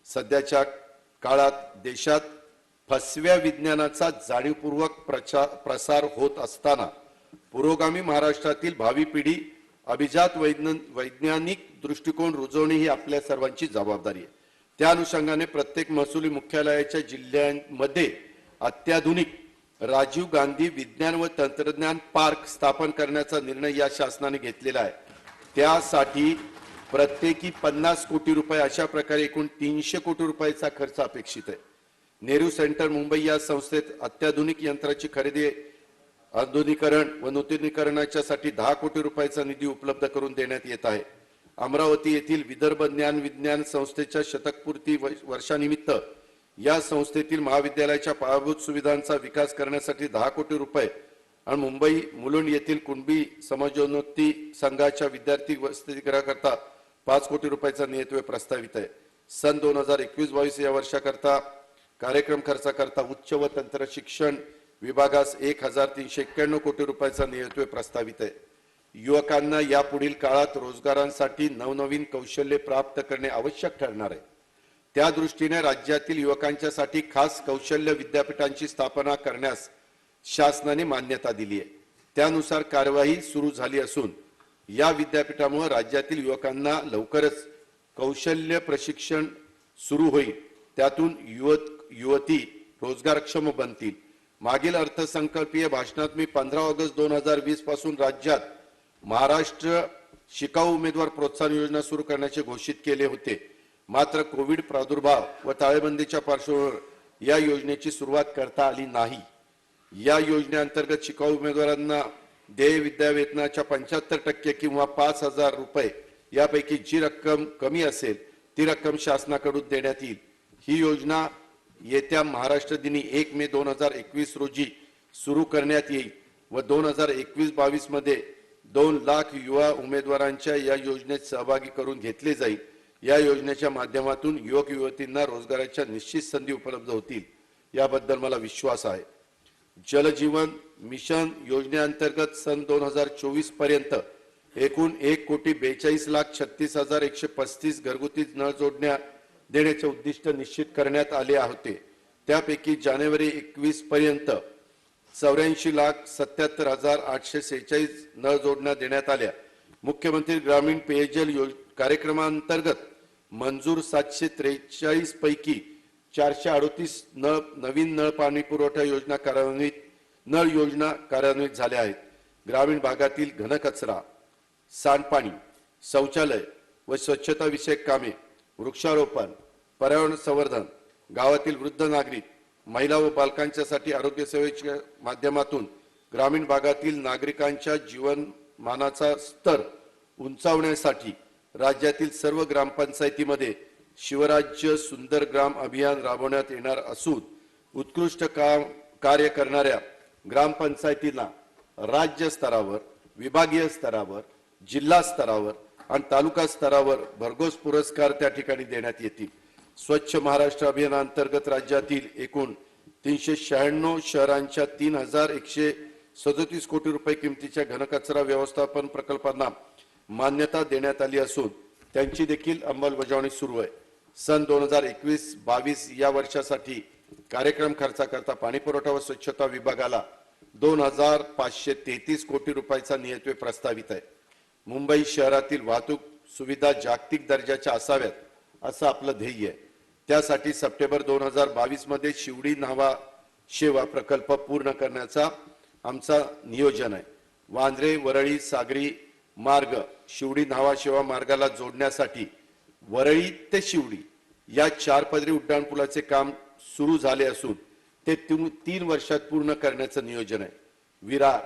Speaker 2: सध्याच्या काळात देशात फसव्या विज्ञानाचा जाणीवपूर्वक प्रसार होत असताना पुरोगामी महाराष्ट्रातील भावी पिढी अभिजात वैज्ञानिक दृष्टिकोन रुजवणे ही आपल्या सर्वांची जबाबदारी आहे. त्या अनुषंगाने प्रत्येक महसुली मुख्यालयाच्या जिल्ह्यांमध्ये अत्याधुनिक राजीव गांधी विज्ञान व तंत्रज्ञान पार्क स्थापन करण्याचा निर्णय या शासनाने घेतलेला आहे. त्यासाठी प्रत्येकी 50 कोटी रुपये अशा प्रकारे एकूण 300 कोटी रुपयाचा खर्च अपेक्षित आहे. नेहरू सेंटर मुंबई या संस्थेत अत्याधुनिक यंत्राची खरेदी आधुनिकीकरण व नूतनीकरणाच्यासाठी 10 कोटी रुपयाचा निधी उपलब्ध करून देण्यात येत आहे. अमरावती येथील विदर्भ ज्ञान विज्ञान संस्थेच्या शतकपूर्ती वर्षानिमित्त या संस्थेतील महाविद्यालयाच्या पायाभूत सुविधांचा विकास करण्यासाठी 10 कोटी रुपये आणि मुंबई मुलुंड येथील कुणबी समाजोन्नती संघाच्या विद्यार्थी वसतिगृहाकरता 5 कोटी रुपयाचा नियतव्य प्रस्तावित आहे. सन 2021-22 या वर्षाकरता कार्यक्रम खर्चाकरता उच्च व तंत्र शिक्षण विभागास 1,391 कोटी रुपयाचा नियतव्य प्रस्तावित आहे. युवकांना यापुढील काळात रोजगारांसाठी नवनवीन कौशल्य प्राप्त करणे आवश्यक ठरणार आहे. त्या दृष्टीने राज्यातील युवकांच्यासाठी खास कौशल्य विद्यापीठांची स्थापना करण्यास शासनाने मान्यता दिली आहे. त्यानुसार कार्यवाही सुरू झाली असून या विद्यापीठामुळे राज्यातील युवकांना लवकरच कौशल्य प्रशिक्षण सुरू होईल. त्यातून युवती रोजगारक्षम बनतील. मागील अर्थसंकल्पीय भाषणात मी 15 ऑगस्ट 2020 पासून राज्यात महाराष्ट्र शिकाऊ उमेदवार प्रोत्साहन योजना सुरू करण्याचे घोषित केले होते. मात्र कोविड प्रादुर्भाव व टाळेबंदीच्या पार्श्वभूमीवर या योजनेची सुरुवात करता आली नाही. या योजनेअंतर्गत शिकाऊ उमेदवारांना देय विद्यावेतनाच्या 75% किंवा 5,000 रुपये यापैकी जी रक्कम कमी असेल ती रक्कम शासनाकडून देण्यात येईल. ही योजना येत्या महाराष्ट्र दिनी 1 मे 2021 रोजी सुरू करण्यात येईल व 2021-22 मध्ये 2 लाख युवा उमेदवारांच्या या योजनेत सहभागी करून घेतले जाईल. या योजनेच्या माध्यमातून युवक युवतींना रोजगाराच्या निश्चित संधी उपलब्ध होतील याबद्दल मला विश्वास आहे. जल जीवन मिशन योजनेअंतर्गत सन 2024 पर्यंत एकूण 1,42,36,135 घरगुती नळ जोडण्या देण्याचे उद्दिष्ट निश्चित करण्यात आले होते. त्यापैकी जानेवारी 21 पर्यंत 84,77,846 नळ जोडण्या देण्यात आल्या. मुख्यमंत्री ग्रामीण पेयजल कार्यक्रमांतर्गत मंजूर 743 पैकी 438 नवीन नळ पाणी पुरवठा योजना कार्यान्वित झाल्या आहेत. ग्रामीण भागातील घनकचरा, सांडपाणी, शौचालय व स्वच्छता विषयक कामे, वृक्षारोपण, पर्यावरण संवर्धन, गावातील वृद्ध नागरिक, महिला व बालकांच्यासाठी आरोग्य सेवेच्या माध्यमातून ग्रामीण भागातील नागरिकांच्या जीवनमानाचा स्तर उंचावण्यासाठी राज्यातील सर्व ग्रामपंचायतीमध्ये शिवराज्य सुंदर ग्राम अभियान राबवण्यात येणार असून उत्कृष्ट कार्य करणाऱ्या ग्रामपंचायतींना राज्य स्तरावर, विभागीय स्तरावर, जिल्हा स्तरावर आणि तालुका स्तरावर भरघोस पुरस्कार त्या ठिकाणी देण्यात येतील. स्वच्छ महाराष्ट्र अभियानांतर्गत राज्यातील एकूण 396 शहरांच्या 3,137 कोटी रुपये किमतीच्या घनकचरा व्यवस्थापन प्रकल्पांना मान्यता देण्यात आली असून त्यांची देखील अंमलबजावणी सुरू आहे. सन 2021-22 या वर्षासाठी कार्यक्रम खर्चाकरता पाणीपुरवठा व स्वच्छता विभागाला 2,533 कोटी रुपयाचा नियतव्य प्रस्तावित आहे. मुंबई शहरातील वाहतूक सुविधा जागतिक दर्जाच्या असाव्यात असं आपलं ध्येय आहे. त्यासाठी सप्टेंबर 2022 मध्ये शिवडी न्हावा शेवा प्रकल्प पूर्ण करण्याचा आमचा नियोजन आहे. वांद्रे वरळी सागरी मार्ग शिवडी न्हावा शेवा मार्गाला जोडण्यासाठी वरळी ते शिवडी या 4 पदरी उड्डाणपुलाचे काम सुरू झाले असून ते 3 वर्षात पूर्ण करण्याचं नियोजन आहे. विरार,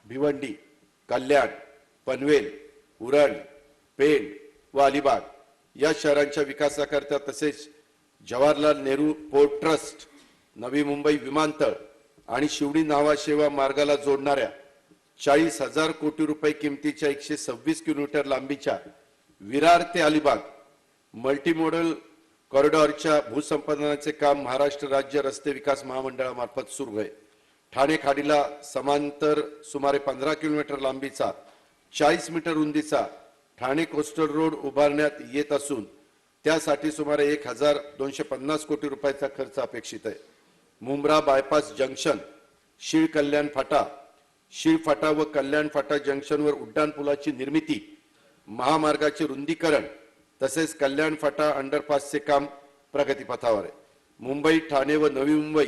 Speaker 2: भिवंडी, कल्याण, पनवेल, उरण, पेण व अलिबाग या शहरांच्या विकासाकरता तसेच जवाहरलाल नेहरू पोर्ट ट्रस्ट, नवी मुंबई विमानतळ आणि शिवडी न्हावा शेवा मार्गाला जोडणाऱ्या 40,000 कोटी रुपये किमतीच्या 126 किलोमीटर लांबीच्या विरार ते अलिबाग मल्टीमोडल कॉरिडॉरच्या भूसंपादनाचे काम महाराष्ट्र राज्य रस्ते विकास महामंडळामार्फत सुरू आहे. ठाणे खाडीला समांतर सुमारे 15 किलोमीटर लांबीचा 40 मीटर रुंदीचा ठाणे कोस्टल रोड उभारण्यात येत असून त्यासाठी सुमारे 1250 कोटी रुपयाचा खर्च अपेक्षित आहे. मुंब्रा बायपास जंक्शन, शीळ कल्याण फाटा व कल्याण फाटा जंक्शनवर उड्डाण पुलाची निर्मिती, महामार्गाचे रुंदीकरण तसेच कल्याण फाटा अंडरपासचे काम प्रगतीपथावर आहे. मुंबई, ठाणे व नवी मुंबई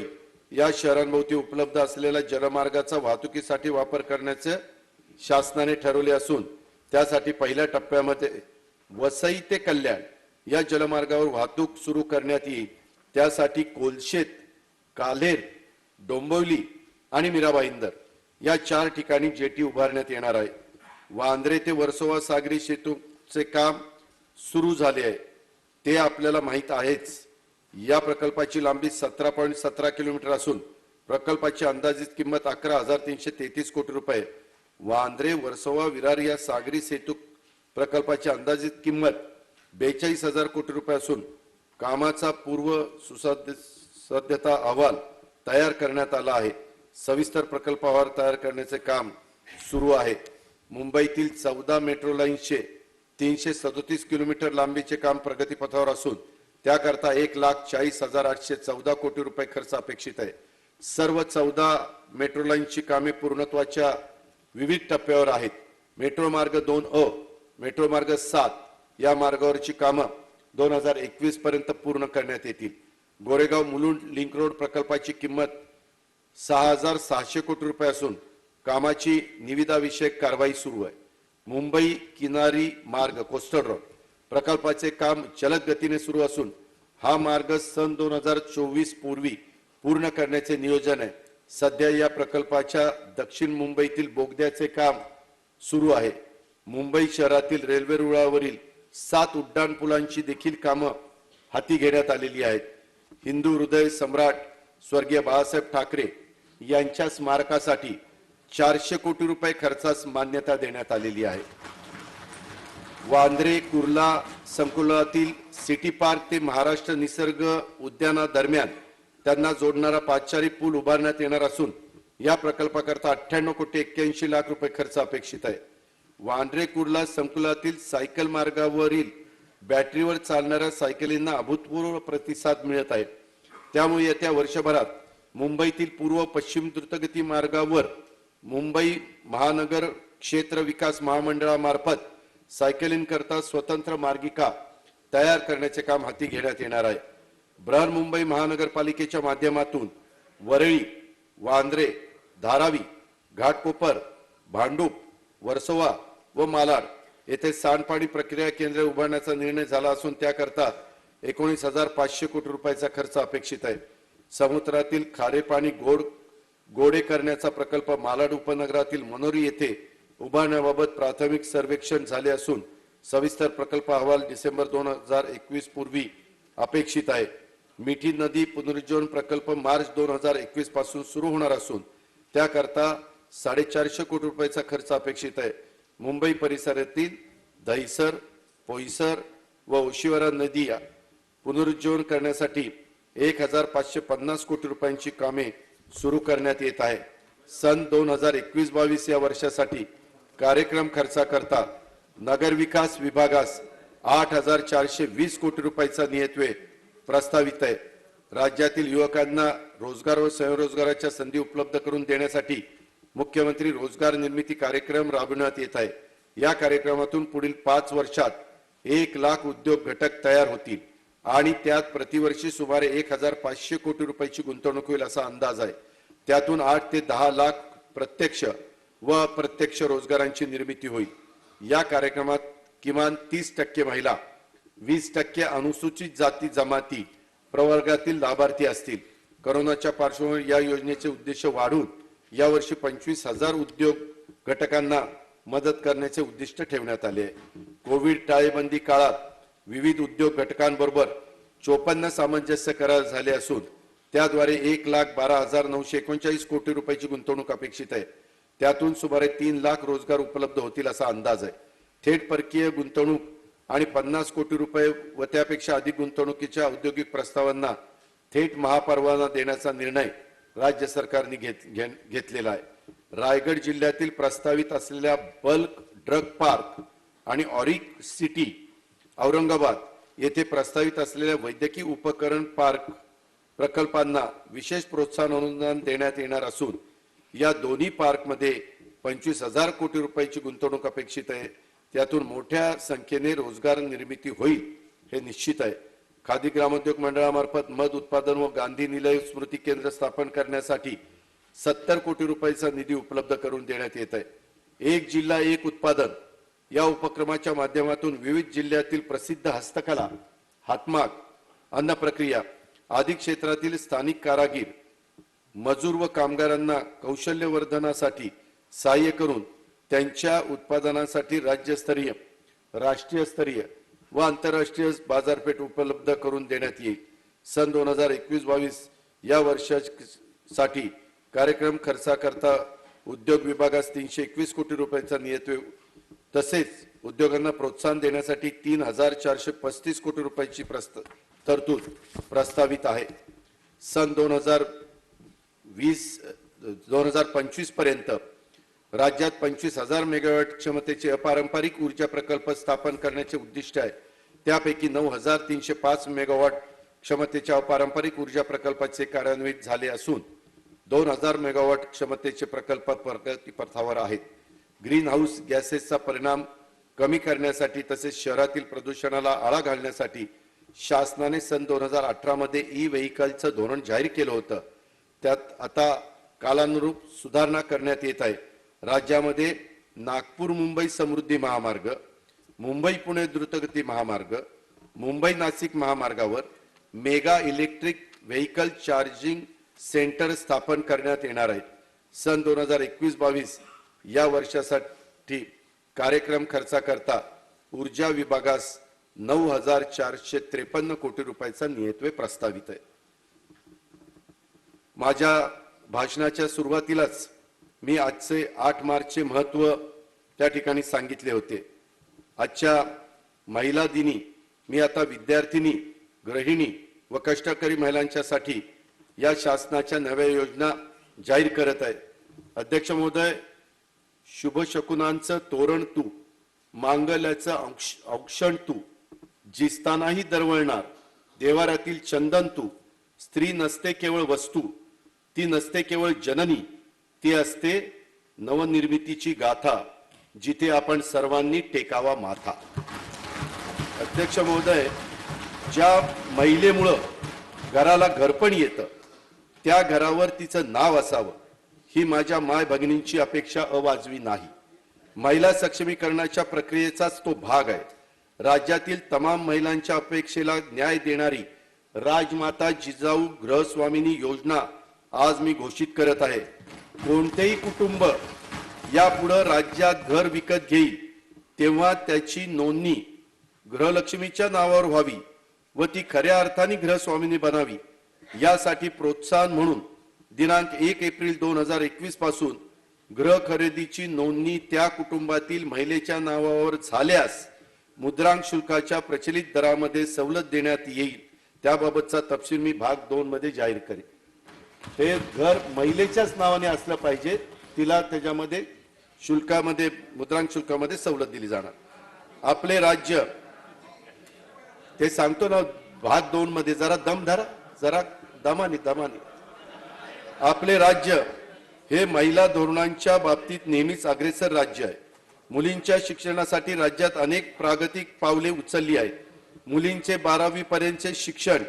Speaker 2: या शहरांभोवती उपलब्ध असलेल्या जलमार्गाचा वाहतुकीसाठी वापर करण्याचे शासनाने ठरवले असून त्यासाठी पहिल्या टप्प्यामध्ये वसई ते कल्याण या जलमार्गावर वाहतूक सुरू करण्यात येईल. त्यासाठी कोलशेत, काल्हेर, डोंबिवली आणि मीरा भाईंदर या 4 ठिकाणी जेटी उभारण्यात येणार आहे. वांद्रे ते वर्सोवा सागरी सेतूचे काम सुरू झाले आहे, ते आपल्याला माहित आहेच. या प्रकल्पाची लांबी 17.17 किलोमीटर असून प्रकल्पाची अंदाजित किंमत 11,333 कोटी रुपये. वांद्रे वर्सोवा विरार या सागरी सेतू प्रकल्पाची अंदाजित किंमत 42,000 कोटी रुपये असून कामाचा पूर्व सुसज्जता अहवाल तयार करण्यात आला आहे. सविस्तर प्रकल्प अहवाल तयार करण्याचे काम सुरू आहे. मुंबईतील 14 मेट्रो लाईन्सचे 337 किलोमीटर लांबीचे काम प्रगतीपथावर असून त्याकरता 1,40,814 कोटी रुपये खर्च अपेक्षित आहे. सर्व 14 मेट्रो लाईन्सची कामे पूर्णत्वाच्या विविध टप्प्यावर आहेत. मेट्रो मार्ग 2A, मेट्रो मार्ग 7 या मार्गावरची कामं 2021 पर्यंत पूर्ण करण्यात येतील. गोरेगाव मुलुंड लिंक रोड प्रकल्पाची किंमत 6,600 कोटी रुपये असून कामाची निविदा विषयक कारवाई सुरू आहे. मुंबई किनारी मार्ग कोस्टल रोड प्रकल्पाचे काम जलद गतीने सुरू असून हा मार्ग सन 2024 पूर्वी पूर्ण करण्याचे नियोजन आहे. सध्या या प्रकल्पाच्या दक्षिण मुंबईतील बोगद्याचे काम सुरू आहे. मुंबई शहरातील रेल्वे रुळावरील 7 उड्डाण पुलांची देखील कामं हाती घेण्यात आलेली आहेत. हिंदू हृदय सम्राट स्वर्गीय बाळासाहेब ठाकरे यांच्या स्मारकासाठी 400 कोटी रुपये खर्चास मान्यता देण्यात आलेली आहे. वांद्रे कुर्ला संकुलातील सिटी पार्क ते महाराष्ट्र निसर्ग उद्यानादरम्यान त्यांना जोडणारा पादचारी पूल उभारण्यात येणार असून या प्रकल्पाकरता 98 कोटी 81 लाख रुपये खर्च अपेक्षित आहे. वांद्रे कुर्ला संकुलातील सायकल मार्गावरील बॅटरीवर चालणाऱ्या सायकलींना अभूतपूर्व प्रतिसाद मिळत आहे. त्यामुळे येत्या वर्षभरात मुंबईतील पूर्व पश्चिम द्रुतगती मार्गावर मुंबई महानगर क्षेत्र विकास महामंडळामार्फत सायकलिंगकरता स्वतंत्र मार्गिका तयार करण्याचे काम हाती घेण्यात येणार आहे. बृहन्मुंबई महानगरपालिकेच्या माध्यमातून वरळी, वांद्रे, धारावी, घाटकोपर, भांडूप, वर्सोवा व मालाड येथे सांडपाणी प्रक्रिया केंद्र उभारण्याचा निर्णय झाला असून त्याकरता 19,500 कोटी रुपयाचा खर्च अपेक्षित आहे. समुद्रातील खारे पाणी गोडे करण्याचा प्रकल्प मालाड उपनगरातील मनोरी येथे उभारण्याबाबत प्राथमिक सर्वेक्षण झाले असून सविस्तर प्रकल्प अहवाल डिसेंबर 2021 पूर्वी अपेक्षित आहे. मिठी नदी पुनरुज्जीवन प्रकल्प मार्च 2021 पासून सुरू होणार असून त्याकरता 450 कोटी रुपयाचा खर्च अपेक्षित आहे. मुंबई परिसरातील दहिसर, पोईसर व ओशिवरा नदी पुनरुज्जीवन करण्यासाठी 1,550 कोटी रुपयांची कामे सुरू करण्यात येत आहे. सन 2021-22 या वर्षासाठी कार्यक्रम खर्चाकरता नगर विकास विभागास 8,420 कोटी रुपयाचा नियतव्यय प्रस्तावित आहे. राज्यातील युवकांना रोजगार व स्वयंरोजगाराच्या संधी उपलब्ध करून देण्यासाठी मुख्यमंत्री रोजगार निर्मिती कार्यक्रम राबविण्यात येत आहे. या कार्यक्रमातून पुढील 5 वर्षात 1 लाख उद्योग घटक तयार होतील आणि त्यात प्रतिवर्षी सुमारे 1,500 कोटी रुपयाची गुंतवणूक होईल असा अंदाज आहे. त्यातून 8 ते 10 लाख प्रत्यक्ष व अप्रत्यक्ष रोजगारांची निर्मिती होईल. या कार्यक्रमात किमान 30% महिला, 20% अनुसूचित जाती जमाती प्रवर्गातील लाभार्थी असतील. कोरोनाच्या पार्श्वभूमीवर या योजनेचे उद्देश वाढून यावर्षी 25,000 उद्योग घटकांना मदत करण्याचे उद्दिष्ट ठेवण्यात आले आहे. कोविड टाळेबंदी काळात विविध उद्योग घटकांबरोबर 54 सामंजस्य करार झाले असून त्याद्वारे 1,12,939 कोटी रुपयाची गुंतवणूक अपेक्षित आहे. त्यातून सुमारे 3 लाख रोजगार उपलब्ध होतील असा अंदाज आहे. थेट परकीय गुंतवणूक आणि 50 कोटी रुपये व त्यापेक्षा अधिक गुंतवणुकीच्या औद्योगिक प्रस्तावांना थेट महापरवाना देण्याचा निर्णय राज्य सरकारने घेतलेला आहे. रायगड जिल्ह्यातील प्रस्तावित असलेल्या बल्क ड्रग पार्क आणि ऑरिक सिटी औरंगाबाद येथे प्रस्तावित असलेल्या वैद्यकीय उपकरण पार्क प्रकल्पांना विशेष प्रोत्साहन अनुदान देण्यात येणार असून या दोन्ही पार्कमध्ये 25,000 कोटी रुपयाची गुंतवणूक अपेक्षित आहे. त्यातून मोठ्या संख्येने रोजगार निर्मिती होईल हे निश्चित आहे. खादी ग्रामोद्योग मंडळामार्फत मध उत्पादन व गांधी निलय स्मृती केंद्र स्थापन करण्यासाठी 70 कोटी रुपयाचा निधी उपलब्ध करून देण्यात येत आहे. एक जिल्हा एक उत्पादन या उपक्रमाच्या माध्यमातून विविध जिल्ह्यातील प्रसिद्ध हस्तकला, हातमाग, अन्न प्रक्रिया आदी क्षेत्रातील स्थानिक कारागीर, मजूर व कामगारांना कौशल्यवर्धनासाठी सहाय्य करून त्यांच्या उत्पादनासाठी राज्यस्तरीय, राष्ट्रीय व आंतरराष्ट्रीय बाजारपेठ उपलब्ध करून देण्यात येईल. सन 2021-22 या वर्षासाठी कार्यक्रम खर्चाकरता उद्योग विभागास 321 कोटी रुपयाचा नियत तसेच उद्योगांना प्रोत्साहन देण्यासाठी 3,435 कोटी रुपयाची तरतूद प्रस्तावित आहे. सन 2025 पर्यंत राज्यात 25,000 मेगावॅट क्षमतेचे अपारंपरिक ऊर्जा प्रकल्प स्थापन करण्याचे उद्दिष्ट आहे. त्यापैकी 9,305 मेगावॅट क्षमतेच्या अपारंपरिक ऊर्जा प्रकल्पाचे कार्यान्वित झाले असून 2,000 मेगावॅट क्षमतेचे प्रकल्प प्रगतीपथावर आहेत. ग्रीन हाऊस गॅसेसचा परिणाम कमी करण्यासाठी तसेच शहरातील प्रदूषणाला आळा घालण्यासाठी शासनाने सन 2018 मध्ये ई व्हेइकलचं धोरण जाहीर केलं होतं. त्यात आता कालानुरूप सुधारणा करण्यात येत आहे. राज्यामध्ये नागपूर मुंबई समृद्धी महामार्ग, मुंबई पुणे द्रुतगती महामार्ग, मुंबई नाशिक महामार्गावर mega electric vehicle charging centre स्थापन करण्यात येणार आहेत. सन 2021-22 या वर्षासाठी कार्यक्रम खर्चाकरता ऊर्जा विभागास 9,453 कोटी रुपयाचा नियतव्यय प्रस्तावित आहे. माझ्या भाषणाच्या सुरुवातीलाच मी आजचे 8 मार्चचे महत्त्व त्या ठिकाणी सांगितले होते. आजच्या महिला दिनी मी आता विद्यार्थिनी, गृहिणी व कष्टकरी महिलांच्यासाठी या शासनाच्या नव्या योजना जाहीर करत आहे. अध्यक्ष महोदय, शुभ शकुनांचं तोरण तू, मांगल्याचं औक्षण तू, जिस्तानाही दरवळणार देवाऱ्यातील चंदन तू. स्त्री नसते केवळ वस्तू, ती नसते केवळ जननी, ती असते नवनिर्मितीची गाथा, जिथे आपण सर्वांनी टेकावा माथा. अध्यक्ष महोदय, ज्या महिलेमुळं घराला घरपण येतं त्या घरावर तिचं नाव असावं ही माझ्या माय भगिनींची अपेक्षा अवाजवी नाही. महिला सक्षमीकरणाच्या प्रक्रियेचाच तो भाग आहे. राज्यातील तमाम महिलांच्या अपेक्षेला न्याय देणारी राजमाता जिजाऊ गृहस्वामिनी योजना आज मी घोषित करत आहे. कोणतेही कुटुंब यापुढे राज्यात घर विकत घेईल तेव्हा त्याची नोंदणी गृहलक्ष्मीच्या नावावर व्हावी व ती खऱ्या अर्थाने गृहस्वामिनी बनावी. यासाठी प्रोत्साहन म्हणून दिनांक 1 एप्रिल 2021 पासून गृह खरेदीची नोंदणी त्या कुटुंबातील महिलेच्या नावावर झाल्यास मुद्रांक शुल्काच्या प्रचलित दरामध्ये सवलत देण्यात येईल. त्याबाबतचा तपशील मी भाग 2 मध्ये जाहीर करेन. हे घर महिलेच्याच नावाने असलं पाहिजे, तिला त्याच्यामध्ये शुल्कामध्ये, मुद्रांक शुल्कामध्ये सवलत दिली जाणार. आपले राज्य, ते सांगतो ना भाग 2 मध्ये, जरा दम धरा, जरा दमानी. आपले राज्य हे महिला धोरणांच्या बाबतीत नेहमीच अग्रेसर राज्य आहे. मुलींच्या शिक्षणासाठी राज्यात अनेक प्रागतिक पावले उचलली आहेत. मुलींचे 12वी पर्यंतचे शिक्षण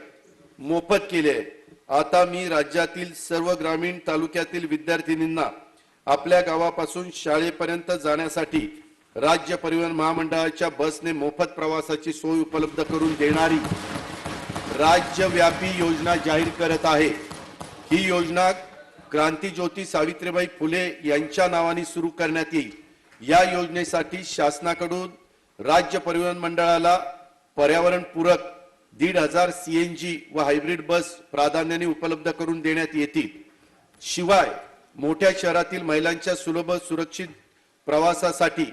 Speaker 2: मोफत केले आहे. आता मी राज्यातील सर्व ग्रामीण तालुक्यातील विद्यार्थिनींना आपल्या गावापासून शाळेपर्यंत जाण्यासाठी राज्य परिवहन महामंडळाच्या बसने मोफत प्रवासाची सोय उपलब्ध करून देणारी राज्यव्यापी योजना जाहीर करत आहे. ही योजना क्रांतीज्योती सावित्रीबाई फुले यांच्या नावाने सुरू करण्यात येईल. या योजनेसाठी शासनाकडून राज्य परिवहन मंडळाला पर्यावरणपूरक 1,500 CNG व हायब्रिड बस प्राधान्याने उपलब्ध करून देण्यात येतील. शिवाय मोठ्या शहरातील महिलांच्या सुलभ सुरक्षित प्रवासासाठी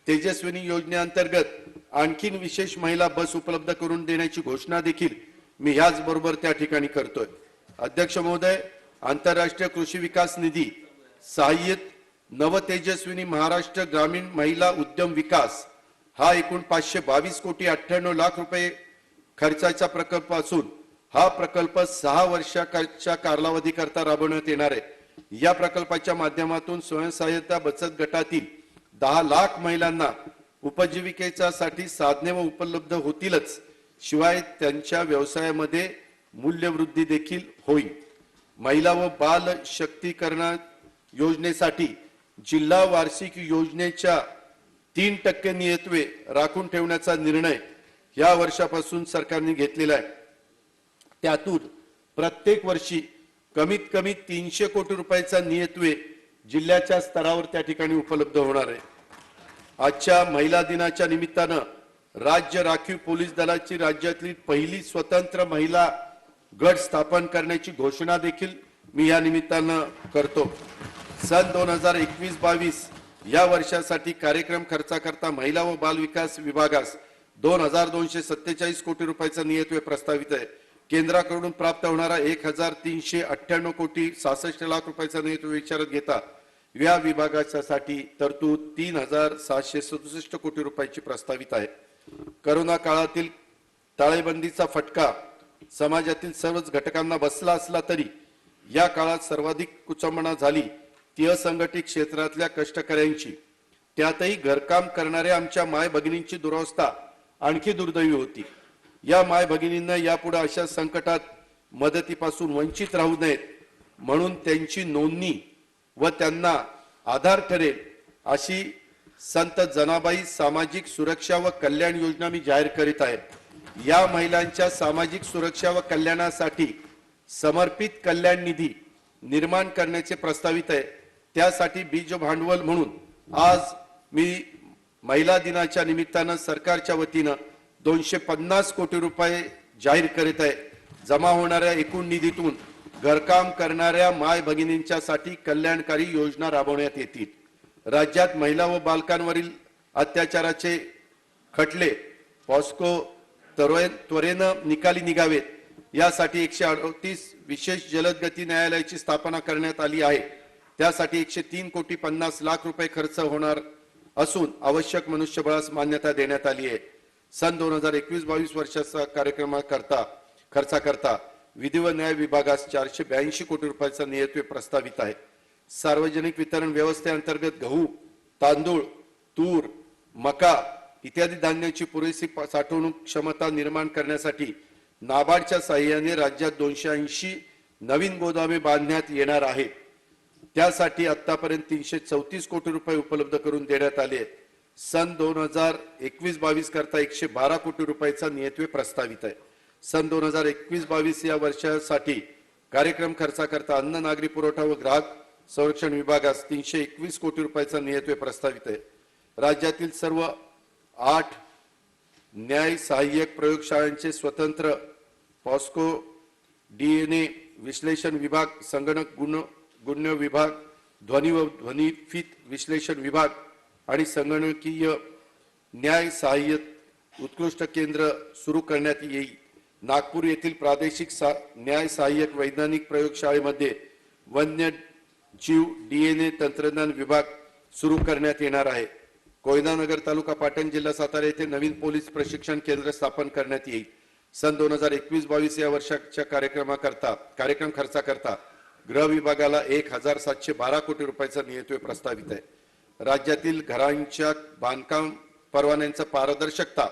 Speaker 2: तेजस्विनी योजनेअंतर्गत आणखीन विशेष महिला बस उपलब्ध करून देण्याची घोषणा देखील मी याचबरोबर त्या ठिकाणी करतोय. अध्यक्ष महोदय, आंतरराष्ट्रीय कृषी विकास निधी सहाय्यित नवतेजस्विनी महाराष्ट्र ग्रामीण महिला उद्यम विकास हा एकूण 522 कोटी 98 लाख रुपये खर्चाचा प्रकल्प असून हा प्रकल्प 6 वर्षाच्या कालावधीकरता राबवण्यात येणार आहे. या प्रकल्पाच्या माध्यमातून स्वयंसहाय्यता बचत गटातील 10 लाख महिलांना उपजीविकेसाठी साधने व उपलब्ध होतीलच, शिवाय त्यांच्या व्यवसायामध्ये मूल्यवृद्धी देखील होईल. महिला व बाल शक्तीकरण योजनेसाठी जिल्हा वार्षिक योजनेच्या 3% नियतवे राखून ठेवण्याचा निर्णय या वर्षापासून सरकारने घेतलेला आहे. त्यातून प्रत्येक वर्षी कमीत कमी 300 कोटी रुपयाचा नियतवे जिल्ह्याच्या स्तरावर त्या ठिकाणी उपलब्ध होणार आहे. आजच्या महिला दिनाच्या निमित्तानं राज्य राखीव पोलीस दलाची राज्यातली पहिली स्वतंत्र महिला गट स्थापन करण्याची घोषणा देखील मी या निमित्तानं करतो. सन 2021-22 या वर्षासाठी कार्यक्रम खर्चाकरता महिला व बाल विकास विभागास 2247 कोटी रुपयाचा नियतव्यय प्रस्तावित आहे. केंद्राकडून प्राप्त होणारा 1398 कोटी 66 लाख रुपयाचा नियतव्यय विचारात घेता या विभागासाठी तरतूद 3767 कोटी रुपयाची प्रस्तावित आहे. करोना काळातील टाळेबंदीचा फटका समाजातील सर्वच घटकांना बसला असला तरी या काळात सर्वाधिक कुचंबना झाली ती असंघटित क्षेत्रातल्या कष्टकऱ्यांची. त्यातही घरकाम करणाऱ्या आमच्या माय भगिनींची दुरवस्था आणखी दुर्दैवी होती. या माय भगिनींना यापुढे अशा संकटात मदतीपासून वंचित राहू नयेत म्हणून त्यांची नोंदणी व त्यांना आधार ठरेल अशी संत जनाबाई सामाजिक सुरक्षा व कल्याण योजना मी जाहीर करीत आहे. या महिलांच्या सामाजिक सुरक्षा व कल्याणासाठी समर्पित कल्याण निधी निर्माण करण्याचे प्रस्तावित आहे. त्यासाठी बीज भांडवल म्हणून आज मी महिला दिनाच्या निमित्तानं सरकारच्या वतीनं 250 कोटी रुपये जाहीर करीत आहे. जमा होणाऱ्या एकूण निधीतून घरकाम करणाऱ्या माय भगिनींच्यासाठी कल्याणकारी योजना राबवण्यात येतील. राज्यात महिला व बालकांवरील अत्याचाराचे खटले पॉस्को त्वरेनं निकाली निघावेत यासाठी 138 विशेष जलद गती न्यायालयाची स्थापना करण्यात आली आहे. त्यासाठी 103 कोटी 50 लाख रुपये खर्च होणार असून आवश्यक मनुष्यबळास मान्यता देण्यात आली आहे. सन 2021-22 वर्षाचा खर्चाकरता विधी व न्याय विभागास 482 कोटी रुपयाचा नियतव्यय प्रस्तावित आहे. सार्वजनिक वितरण व्यवस्थेअंतर्गत गहू, तांदूळ, तूर, मका इत्यादी धान्याची पुरेशी साठवणूक क्षमता निर्माण करण्यासाठी नाबार्डच्या साहाय्याने राज्यात 280 नवीन गोदामे बांधण्यात येणार आहेत. त्यासाठी आतापर्यंत 334 कोटी रुपये उपलब्ध करून देण्यात आले आहेत. सन 2021-22 करता 112 कोटी रुपयाचा नियतव्यय प्रस्तावित आहे. सन 2021-22 या वर्षासाठी कार्यक्रम खर्चाकरता अन्न नागरी पुरवठा व ग्राहक संरक्षण विभागास 321 कोटी रुपयाचा नियतव्यय प्रस्तावित आहे. राज्यातील सर्व 8 न्याय सहाय्यक प्रयोगशाळांचे स्वतंत्र पॉस्को, DNA विश्लेषण विभाग, संगणक गुण विभाग, ध्वनी व ध्वनिफीत विश्लेषण विभाग आणि संगणकीय न्याय सहाय्यक उत्कृष्ट केंद्र सुरू करण्यात येईल. नागपूर येथील प्रादेशिक न्याय सहाय्यक वैज्ञानिक प्रयोगशाळेमध्ये वन्य जीव DNA तंत्रज्ञान विभाग सुरू करण्यात येणार आहे. कोयनानगर तालुका पाटण जिल्हा सातारा येथे नवीन पोलीस प्रशिक्षण केंद्र स्थापन करण्यात येईल. सन 2021-22 या वर्षाच्या कार्यक्रम खर्चाकरता गृह विभागाला 1712 कोटी रुपयाचा नियतव्यय प्रस्तावित आहे. राज्यातील घरांच्या बांधकाम परवान्यांचा पारदर्शकता,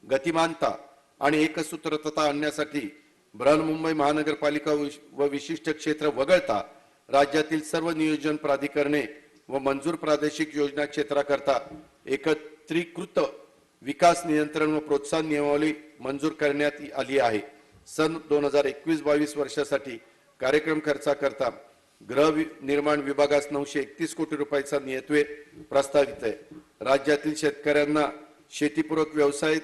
Speaker 2: गतिमानता आणि एकसूत्रता आणण्यासाठी बृहन्मुंबई महानगरपालिका व विशिष्ट क्षेत्र वगळता राज्यातील सर्व नियोजन प्राधिकरणे व मंजूर प्रादेशिक योजना क्षेत्राकरता एकत्रीकृत विकास नियंत्रण व प्रोत्साहन नियमावली मंजूर करण्यात आली आहे. सन 2021-22 वर्षासाठी कार्यक्रम खर्चाकरता गृह निर्माण विभागास 931 कोटी रुपयाचा नियतव्यय प्रस्तावित आहे. राज्यातील शेतकऱ्यांना शेतीपूरक व्यवसाय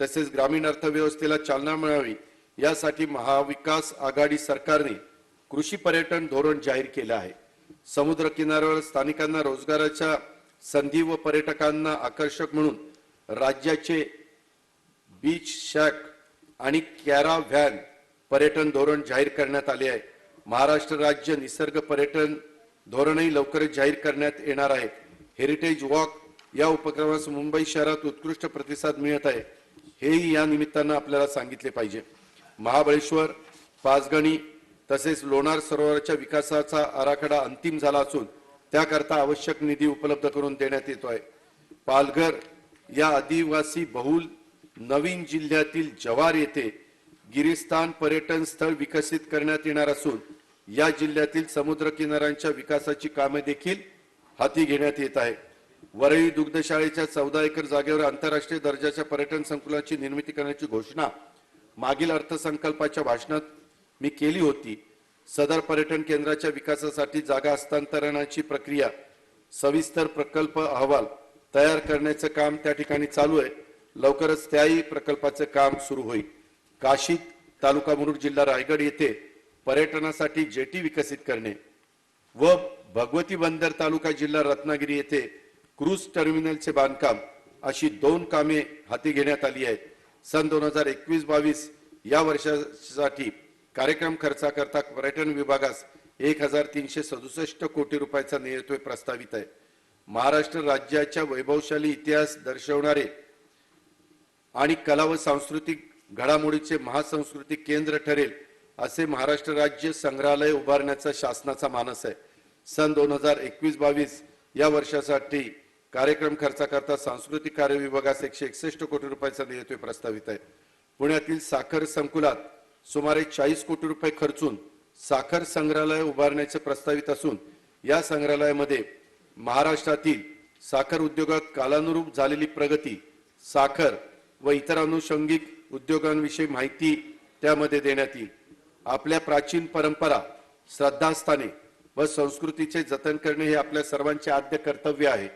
Speaker 2: तसेच ग्रामीण अर्थव्यवस्थेला चालना मिळावी यासाठी महाविकास आघाडी सरकारने कृषी पर्यटन धोरण जाहीर केले आहे. समुद्र किनाऱ्यावर स्थानिकांना रोजगाराच्या संधी व पर्यटकांना आकर्षक म्हणून राज्याचे बीच शॅक आणि कॅराव्हॅन पर्यटन धोरण जाहीर करण्यात आले आहे. महाराष्ट्र राज्य निसर्ग पर्यटन धोरणही लवकरच जाहीर करण्यात येणार आहे. हेरिटेज वॉक या उपक्रमास मुंबई शहरात उत्कृष्ट प्रतिसाद मिळत आहे, हेही या निमित्तानं आपल्याला सांगितले पाहिजे. महाबळेश्वर, पाचगणी तसेच लोणार सरोवराच्या विकासाचा आराखडा अंतिम झाला असून त्याकरता आवश्यक निधी उपलब्ध करून देण्यात येतो आहे. पालघर या आदिवासी बहुल नवीन जिल्ह्यातील जव्हार येथे गिरिस्थान पर्यटन स्थळ विकसित करण्यात येणार असून या जिल्ह्यातील समुद्र किनाऱ्यांच्या विकासाची कामे देखील हाती घेण्यात येत आहे. वरळी दुग्धशाळेच्या 14 एकर जागेवर आंतरराष्ट्रीय दर्जाच्या पर्यटन संकुलाची निर्मिती करण्याची घोषणा मागील अर्थसंकल्पाच्या भाषणात मी केली होती. सदर पर्यटन केंद्राच्या विकासासाठी जागा हस्तांतरणाची प्रक्रिया सविस्तर प्रकल्प अहवाल तयार करण्याचे काम त्या ठिकाणी चालू आहे. लवकरच त्याही प्रकल्पाचे काम सुरू होईल. काशीद तालुका मुरुड जिल्हा रायगड येथे पर्यटनासाठी जेटी विकसित करणे व भगवती बंदर तालुका जिल्हा रत्नागिरी येथे क्रूज टर्मिनलचे बांधकाम अशी 2 कामे हाती घेण्यात आली आहेत. सन 2021-22 या वर्षासाठी कार्यक्रम खर्चाकरता पर्यटन विभागास 1367 कोटी रुपयाचा निधीत्व प्रस्तावित आहे. महाराष्ट्र राज्याच्या वैभवशाली इतिहास दर्शवणारे आणि कला व सांस्कृतिक घडामोडीचे महासांस्कृतिक केंद्र ठरेल असे महाराष्ट्र राज्य संग्रहालय उभारण्याचा शासनाचा मानस आहे. सन 2021-22 या वर्षासाठी कार्यक्रम खर्चाकरता सांस्कृतिक कार्य विभागास 161 कोटी रुपयाचा निधीत्व प्रस्तावित आहे. पुण्यातील साखर संकुलात सुमारे 40 कोटी रुपये खर्चून साखर संग्रहालय उभारण्याचे प्रस्तावित असून या संग्रहालयामध्ये महाराष्ट्रातील साखर उद्योगात कालानुरूप झालेली प्रगती, साखर व इतर अनुषंगिक उद्योगांविषयी माहिती त्यामध्ये देण्यात येईल. आपल्या प्राचीन परंपरा, श्रद्धास्थाने व संस्कृतीचे जतन करणे हे आपल्या सर्वांचे आद्य कर्तव्य आहे.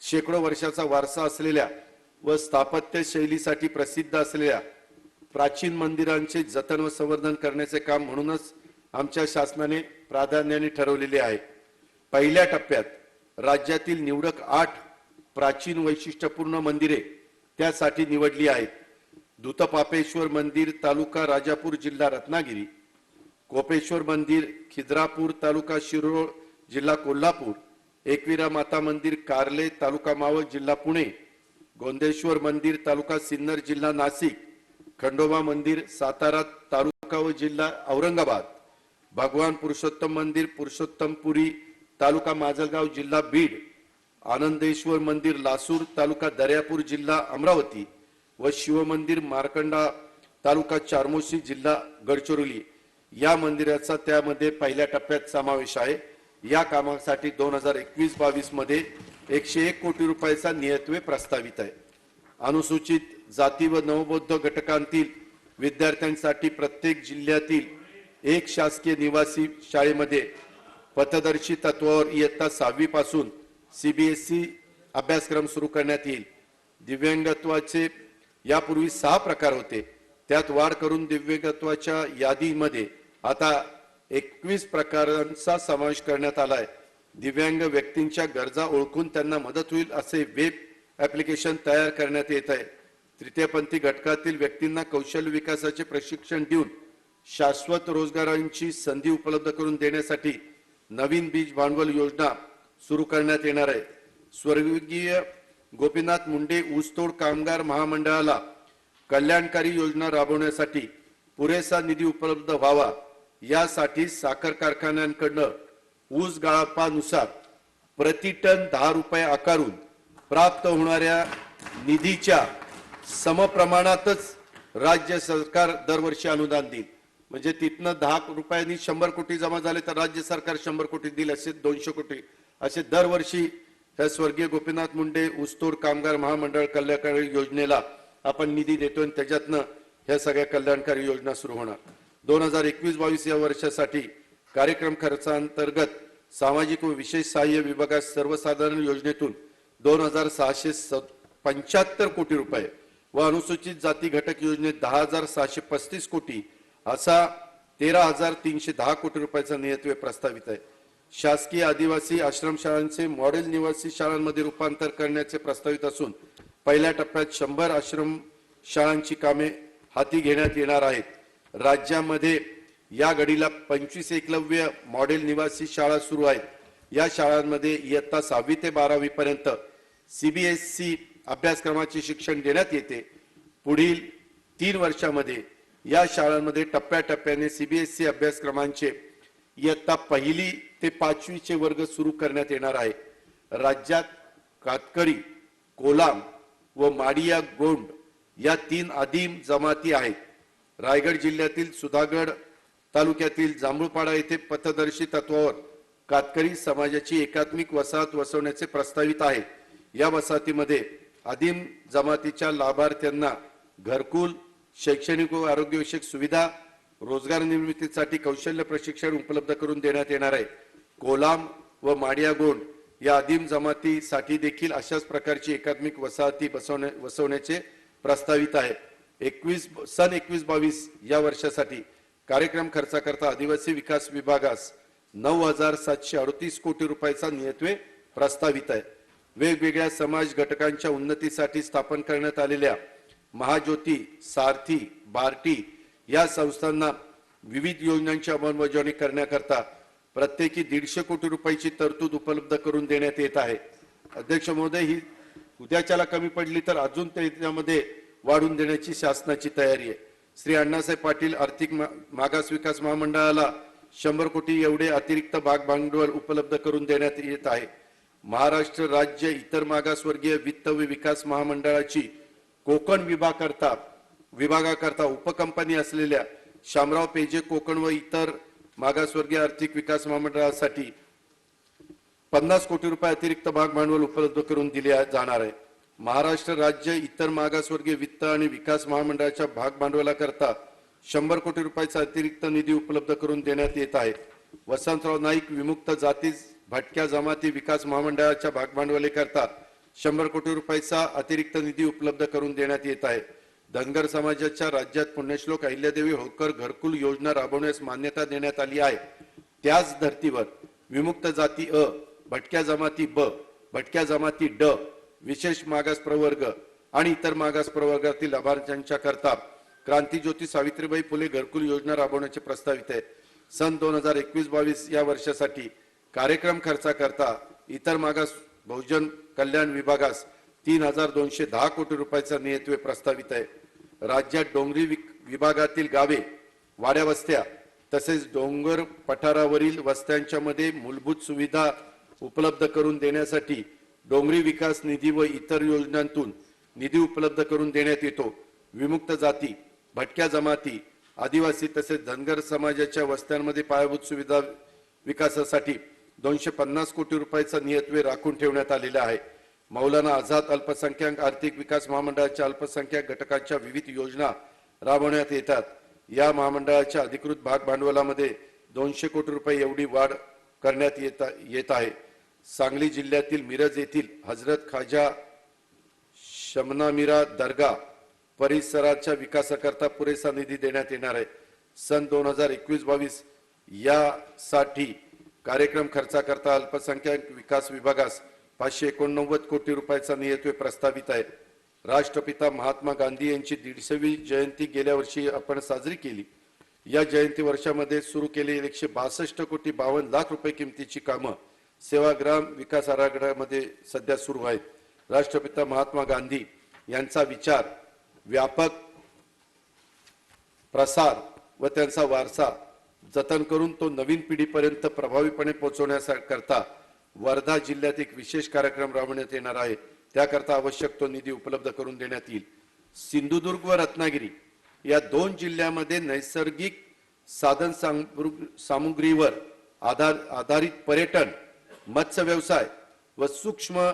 Speaker 2: शेकडो वर्षाचा वारसा असलेल्या व स्थापत्य शैलीसाठी प्रसिद्ध असलेल्या प्राचीन मंदिरांचे जतन व संवर्धन करण्याचे काम म्हणूनच आमच्या शासनाने प्राधान्याने ठरवलेले आहे. पहिल्या टप्प्यात राज्यातील निवडक 8 प्राचीन वैशिष्ट्यपूर्ण मंदिरे त्यासाठी निवडली आहेत. दूतपापेश्वर मंदिर तालुका राजापूर जिल्हा रत्नागिरी, कोपेश्वर मंदिर खिद्रापूर तालुका शिरोळ जिल्हा कोल्हापूर, एकविरा माता मंदिर कार्ले तालुका मावळ जिल्हा पुणे, गोंदेश्वर मंदिर तालुका सिन्नर जिल्हा नाशिक, खंडोबा मंदिर सातारा तालुका व जिल्हा औरंगाबाद, भगवान पुरुषोत्तम मंदिर पुरुषोत्तमपुरी तालुका माजलगाव जिल्हा बीड, आनंदेश्वर मंदिर लासूर तालुका दर्यापूर जिल्हा अमरावती व शिवमंदिर मार्कंडा तालुका चारमोशी जिल्हा गडचिरोली या मंदिराचा त्यामध्ये पहिल्या टप्प्यात समावेश आहे. या कामासाठी 2021-22 मध्ये 101 कोटी रुपयाचा निधीत्व प्रस्तावित आहे. अनुसूचित जाती व नवबौद्ध घटकांतील विद्यार्थ्यांसाठी प्रत्येक जिल्ह्यातील एक शासकीय निवासी शाळेमध्ये पथदर्शी तत्वावर इयत्ता 6वी पासून CBSE अभ्यासक्रम सुरू करण्यात येईल. दिव्यांगत्वाचे यापूर्वी 6 प्रकार होते, त्यात वाढ करून दिव्यांगत्वाच्या यादीमध्ये आता 21 प्रकारांचा समावेश करण्यात आला आहे. दिव्यांग व्यक्तींच्या गरजा ओळखून त्यांना मदत होईल असे वेब ॲप्लिकेशन तयार करण्यात येत आहे. तृतीयपंथी घटकातील व्यक्तींना कौशल्य विकासाचे प्रशिक्षण देऊन शाश्वत रोजगारांची संधी उपलब्ध करून देण्यासाठी नवीन बीज भांडवल योजना सुरू करण्यात येणार आहे. स्वर्गीय गोपीनाथ मुंडे ऊसतोड कामगार महामंडळाला कल्याणकारी योजना राबवण्यासाठी पुरेसा निधी उपलब्ध व्हावा यासाठी साखर कारखान्यांकडून ऊस गाळपानुसार प्रति टन 10 रुपये आकारून प्राप्त होणाऱ्या निधीच्या समप्रमाणातच राज्य सरकार दरवर्षी अनुदान देईल. म्हणजे तिथनं 10 रुपयांनी 100 कोटी जमा झाले तर राज्य सरकार 100 कोटी देईल, असे 200 कोटी असे दरवर्षी त्या स्वर्गीय गोपीनाथ मुंडे ऊसतोड कामगार महामंडळ कल्याणकारी योजनेला आपण निधी देतो आणि त्याच्यातनं ह्या सगळ्या कल्याणकारी योजना सुरू होणार. 2021-22 या वर्षासाठी कार्यक्रम खर्चांतर्गत सामाजिक व विशेष सहाय्य विभागात सर्वसाधारण योजनेतून 2675 कोटी रुपये व अनुसूचित जाती घटक योजनेत 10635 कोटी असा 13310 कोटी रुपयाचा निधीत्व प्रस्तावित आहे. शासकीय आदिवासी आश्रमशाळांचे मॉडेल निवासी शाळांमध्ये रूपांतर करण्याचे प्रस्तावित असून पहिल्या टप्प्यात 100 आश्रम शाळांची कामे हाती घेण्यात येणार आहेत। राज्यामध्ये या घडीला 25 एकलव्य मॉडेल निवासी शाळा सुरू आहेत। या शाळांमध्ये इयत्ता 6वी ते 12वी पर्यंत सीबीएसई अभ्यासक्रमाचे शिक्षण देण्यात येते। पुढील 3 वर्षांमध्ये या शाळांमध्ये टप्प्याटप्प्याने सीबीएसई अभ्यासक्रमांचे इयत्ता 1ली ते 5वीचे वर्ग सुरू करण्यात येणार आहे। राज्यात कातकरी, कोलाम व माडिया गोंड या 3 आदिम जमाती आहेत। रायगड जिल्ह्यातील सुधागड तालुक्यातील जांभूळपाडा येथे पथदर्शी तत्वावर कातकरी समाजाची एकात्मिक वसाहत वसवण्याचे प्रस्तावित आहे। या वसाहतीमध्ये आदिम जमातीच्या लाभार्थ्यांना घरकुल, शैक्षणिक व आरोग्यविषयक सुविधा, रोजगार निर्मितीसाठी कौशल्य प्रशिक्षण उपलब्ध करून देण्यात येणार आहे। कोलाम व माडिया गोंड या आदिम जमातीसाठी देखील अशाच प्रकारची एकात्मिक वसाहती वसवण्याचे प्रस्तावित आहे। 21-22 या वर्षासाठी कार्यक्रम खर्चाकरता आदिवासी विकास विभागास 9,738 कोटी रुपयाचा नियतवे प्रस्तावित आहे। वेगवेगळ्या समाज घटकांच्या उन्नतीसाठी स्थापन करण्यात आलेल्या महाज्योती, सारथी, बार्टी या संस्थांना विविध योजनांची अंमलबजावणी करण्याकरता प्रत्येकी 150 कोटी रुपयाची तरतूद उपलब्ध करून देण्यात येत आहे। अध्यक्ष महोदय, ही उद्याच्याला कमी पडली तर अजून त्यामध्ये वाढून देण्याची शासनाची तयारी आहे। श्री अण्णासाहेब पाटील आर्थिक मागास विकास महामंडळाला 100 कोटी एवढे अतिरिक्त भाग भांडवल उपलब्ध करून देण्यात येत आहे। महाराष्ट्र राज्य इतर मागासवर्गीय वित्त व विकास महामंडळाची कोकण विभागाकरता उपकंपनी असलेल्या शामराव पेजे कोकण व इतर मागासवर्गीय आर्थिक विकास महामंडळासाठी 50 कोटी रुपये अतिरिक्त भाग भांडवल उपलब्ध करून दिले जाणार आहे। महाराष्ट्र राज्य इतर मागासवर्गीय वित्त आणि विकास महामंडळाच्या भाग भांडवलाकरता 100 कोटी रुपयाचा अतिरिक्त निधी उपलब्ध करून देण्यात येत आहे। वसंतराव नाईक विमुक्त जाती भटक्या जमाती विकास महामंडळाच्या भाग भांडवलीकरता 100 कोटी रुपयाचा अतिरिक्त निधी उपलब्ध करून देण्यात येत आहे। धनगर समाजाच्या राज्यात पुण्यश्लोक अहिल्यादेवी होळकर घरकुल योजना राबवण्यास मान्यता देण्यात आली आहे। त्याच धर्तीवर विमुक्त जाती अ, भटक्या जमाती ब, भटक्या जमाती ड, विशेष मागास प्रवर्ग आणि इतर मागास प्रवर्गातील लाभार्थ्यांच्या करता क्रांतीज्योती सावित्रीबाई फुले घरकुल योजना राबवण्याचे प्रस्तावित आहे। सन 2021-22 या वर्षासाठी कार्यक्रम खर्चाकरता इतर मागास बहुजन कल्याण विभागास 3,210 कोटी रुपयाचा नियतवे प्रस्तावित आहे। राज्यात डोंगरी विभागातील गावे, वाड्या वस्त्या तसेच डोंगर पठारावरील वस्त्यांच्या मध्ये मूलभूत सुविधा उपलब्ध करून देण्यासाठी डोंगरी विकास निधी व इतर योजनांतून निधी उपलब्ध करून देण्यात येतो। विमुक्त जाती, भटक्या जमाती, आदिवासी तसेच धनगर समाजाच्या वस्त्यांमध्ये पायाभूत सुविधा विकासासाठी 250 कोटी रुपयाचा नियतवे राखून ठेवण्यात आलेला आहे। मौलाना आझाद अल्पसंख्याक आर्थिक विकास महामंडळाच्या अल्पसंख्याक घटकांच्या विविध योजना राबवण्यात येतात। या महामंडळाच्या अधिकृत भाग भांडवलामध्ये 200 कोटी रुपये एवढी वाढ करण्यात येत आहे। सांगली जिल्ह्यातील मिरज येथील हजरत खाजा शमनामिरा दर्गा परिसराच्या विकासाकरता पुरेसा निधी देण्यात येणार आहे। सन 2021-22 यासाठी कार्यक्रम खर्चाकरता अल्पसंख्याक विकास विभागास 589 कोटी रुपयाचा नियतवे प्रस्तावित आहे। राष्ट्रपिता महात्मा गांधी यांची 150वी जयंती गेल्या वर्षी आपण साजरी केली। या जयंती वर्षामध्ये सुरू केलेली 162 कोटी 52 लाख रुपये किमतीची कामं सेवाग्राम विकास आराखड्यामध्ये सध्या सुरू आहेत। राष्ट्रपिता महात्मा गांधी यांचा विचार व्यापक प्रसार व त्यांचा वारसा जतन करून तो नवीन पिढीपर्यंत प्रभावीपणे पोहोचवण्याकरता वर्धा जिल्ह्यात एक विशेष कार्यक्रम राबवण्यात येणार आहे। त्याकरता आवश्यक तो निधी उपलब्ध करून देण्यात येईल। सिंधुदुर्ग व रत्नागिरी या 2 जिल्ह्यामध्ये नैसर्गिक साधन सामुग्रीवर आधारित पर्यटन, मत्स्य व्यवसाय व सूक्ष्म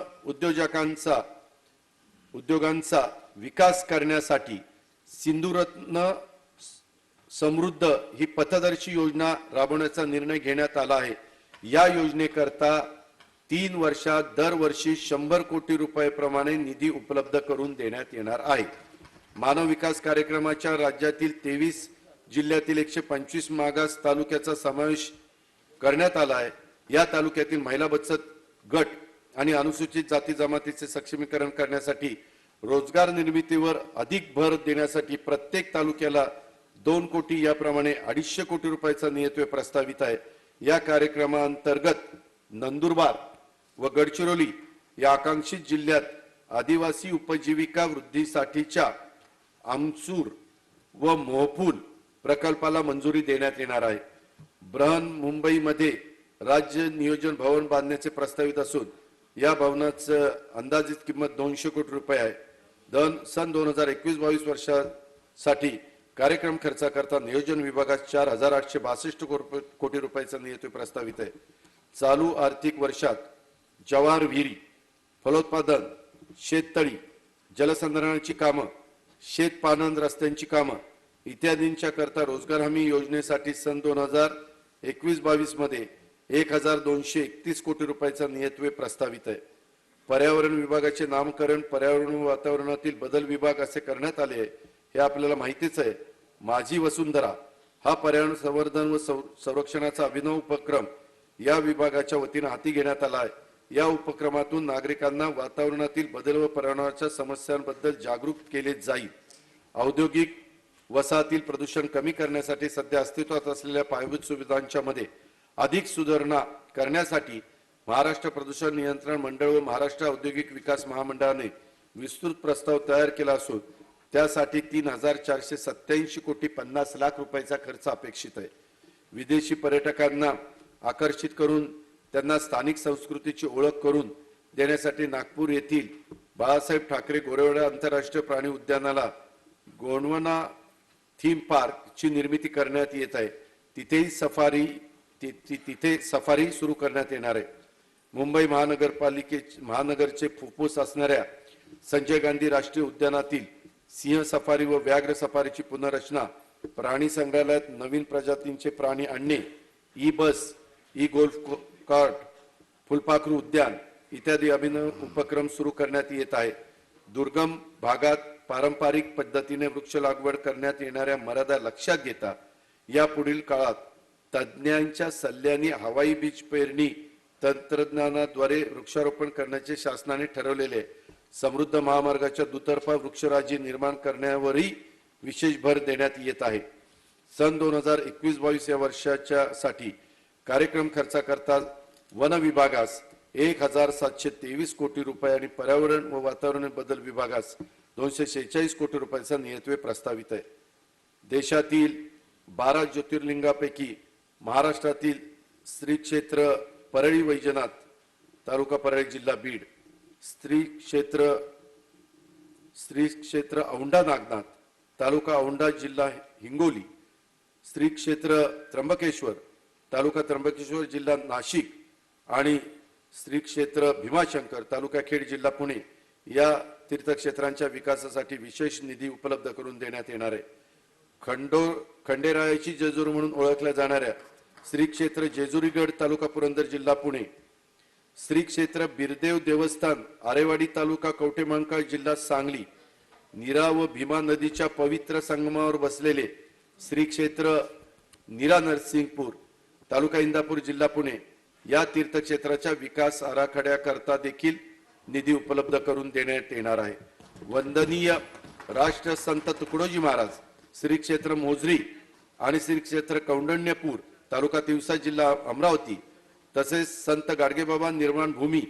Speaker 2: उद्योगांचा विकास करण्यासाठी सिंधुरत्न समृद्ध ही पथदर्शी योजना राबवण्याचा निर्णय घेण्यात आला आहे। या योजनेकरता 3 वर्षात दरवर्षी 100 कोटी रुपये प्रमाणे निधी उपलब्ध करून देण्यात येणार आहे। मानव विकास कार्यक्रमाच्या राज्यातील 23 जिल्ह्यातील 125 मागास तालुक्याचा समावेश करण्यात आला आहे। या तालुक्यातील महिला बचत गट आणि अनुसूचित जाती जमातीचे सक्षमीकरण करण्यासाठी रोजगार निर्मितीवर अधिक भर देण्यासाठी प्रत्येक तालुक्याला 2 कोटी याप्रमाणे 250 कोटी रुपयाचा नियतव्यय प्रस्तावित आहे. या कार्यक्रमाअंतर्गत नंदुरबार व गडचिरोली या आकांक्षित जिल्ह्यात आदिवासी उपजीविका वृद्धीसाठीच्या आमसूर व मोहफूल प्रकल्पाला मंजुरी देण्यात येणार आहे. बृहन्मुंबईमध्ये राज्य नियोजन भवन बांधण्याचे प्रस्तावित असून या भवनाचं अंदाजित किंमत 200 कोटी रुपये आहे. सन 2021-22 वर्षासाठी कार्यक्रम खर्चाकरता नियोजन विभागात 4,862 कोटी रुपयाचा नियतव्यय प्रस्तावित आहे. चालू आर्थिक वर्षात जवाहर विहिरी, फलोत्पादन, शेततळी, जलसंधारणाची कामं, शेतपाणंद रस्त्यांची कामं इत्यादींच्या करता रोजगार हमी योजनेसाठी सन 2021-22 मध्ये 1,231 कोटी रुपयाचा नियतव्यय प्रस्तावित आहे. पर्यावरण विभागाचे नामकरण पर्यावरण व वातावरणातील बदल विभाग असे करण्यात आले आहे. हे आपल्याला माहितीच आहे. माझी वसुंधरा हा पर्यावरण संवर्धन व संरक्षणाचा अभिनव उपक्रम या विभागाच्या वतीने हाती घेण्यात आला आहे. या उपक्रमातून नागरिकांना वातावरणातील बदल व पर्यावरणाच्या समस्यांबद्दल जागरूक केले जाईल. औद्योगिक वसाहतील प्रदूषण कमी करण्यासाठी सध्या अस्तित्वात असलेल्या पायाभूत सुविधांच्या मध्ये अधिक सुधारणा करण्यासाठी महाराष्ट्र प्रदूषण नियंत्रण मंडळ व महाराष्ट्र औद्योगिक विकास महामंडळाने विस्तृत प्रस्ताव तयार केला असून त्यासाठी 3,487 कोटी 50 लाख रुपयाचा खर्च अपेक्षित आहे. विदेशी पर्यटकांना आकर्षित करून त्यांना स्थानिक संस्कृतीची ओळख करून देण्यासाठी नागपूर येथील बाळासाहेब ठाकरे गोरेवाडा आंतरराष्ट्रीय प्राणी उद्यानाला गोंडवाना थीम पार्क ची निर्मिती करण्यात येत आहे. तिथे सफारी सुरू करण्यात येणार आहे. मुंबई महानगरचे फुफ्फुस असणाऱ्या संजय गांधी राष्ट्रीय उद्यानातील सिंह सफारी व व्याघ्र सफारीची पुनर्रचना, प्राणी संग्रहालयात नवीन प्रजातींचे प्राणी आणणे, ई बस, ई गोल्फ कार्ट, फुलपाखरू उद्यान इत्यादी अभिनव उपक्रम सुरू करण्यात येत आहे. दुर्गम भागात पारंपरिक पद्धतीने वृक्ष लागवड करण्यात येणाऱ्या मर्यादा लक्षात घेता यापुढील काळात तज्ज्ञांच्या सल्ल्याने हवाई बीज पेरणी तंत्रज्ञानाद्वारे वृक्षारोपण करण्याचे शासनाने ठरवलेले समृद्ध महामार्गाच्या दुतर्फा वृक्षराजी निर्माण करण्यावरही विशेष भर देण्यात येत आहे. सन 2021-22 या वर्षाच्या साठी कार्यक्रम खर्चाकरता वन विभागास 1,723 कोटी रुपये आणि पर्यावरण व वातावरण बदल विभागास 246 कोटी रुपयाचा नियतव्यय प्रस्तावित आहे. देशातील 12 ज्योतिर्लिंगापैकी महाराष्ट्रातील श्री क्षेत्र परळी वैजनाथ तालुका परळी जिल्हा बीड, श्री क्षेत्र औंढा नागनाथ तालुका औंढा जिल्हा हिंगोली, श्री क्षेत्र त्र्यंबकेश्वर तालुका त्र्यंबकेश्वर जिल्हा नाशिक आणि श्री क्षेत्र भीमाशंकर तालुका खेड जिल्हा पुणे या तीर्थक्षेत्रांच्या विकासासाठी विशेष निधी उपलब्ध करून देण्यात येणार आहे. खंडेरायाची जेजुरी म्हणून ओळखल्या जाणाऱ्या श्री क्षेत्र जेजुरीगड तालुका पुरंदर जिल्हा पुणे, श्री क्षेत्र बिरदेव देवस्थान आरेवाडी तालुका कवठेमहांकाळ जिल्हा सांगली, नीरा व भीमा नदीच्या पवित्र संगमावर बसलेले श्री क्षेत्र नीरा नरसिंगपूर तालुका इंदापूर जिल्हा पुणे या तीर्थक्षेत्राच्या विकास आराखड्याकरता देखील निधी उपलब्ध करून देण्यात येणार आहे. वंदनीय राष्ट्रसंत तुकडोजी महाराज श्री क्षेत्र मोझरी आणि श्री क्षेत्र कौंडण्यपूर तालुका तिवसा जिल्हा अमरावती तसेच संत गाडगेबाबा निर्माण भूमी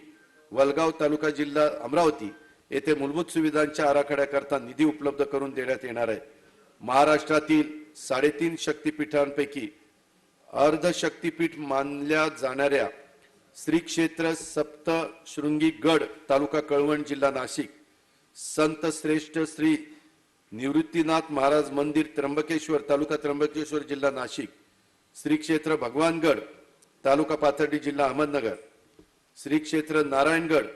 Speaker 2: वलगाव तालुका जिल्हा अमरावती येथे मूलभूत सुविधांच्या आराखड्याकरता निधी उपलब्ध करून देण्यात येणार आहे. महाराष्ट्रातील 3.5 शक्तिपीठांपैकी अर्धशक्तिपीठ मानल्या जाणाऱ्या श्री क्षेत्र सप्तशृंगी गड तालुका कळवण जिल्हा नाशिक, संत श्रेष्ठ श्री निवृत्तीनाथ महाराज मंदिर त्र्यंबकेश्वर तालुका त्र्यंबकेश्वर जिल्हा नाशिक, श्री क्षेत्र भगवानगड तालुका पाथर्डी जिल्हा अहमदनगर, श्री क्षेत्र नारायणगड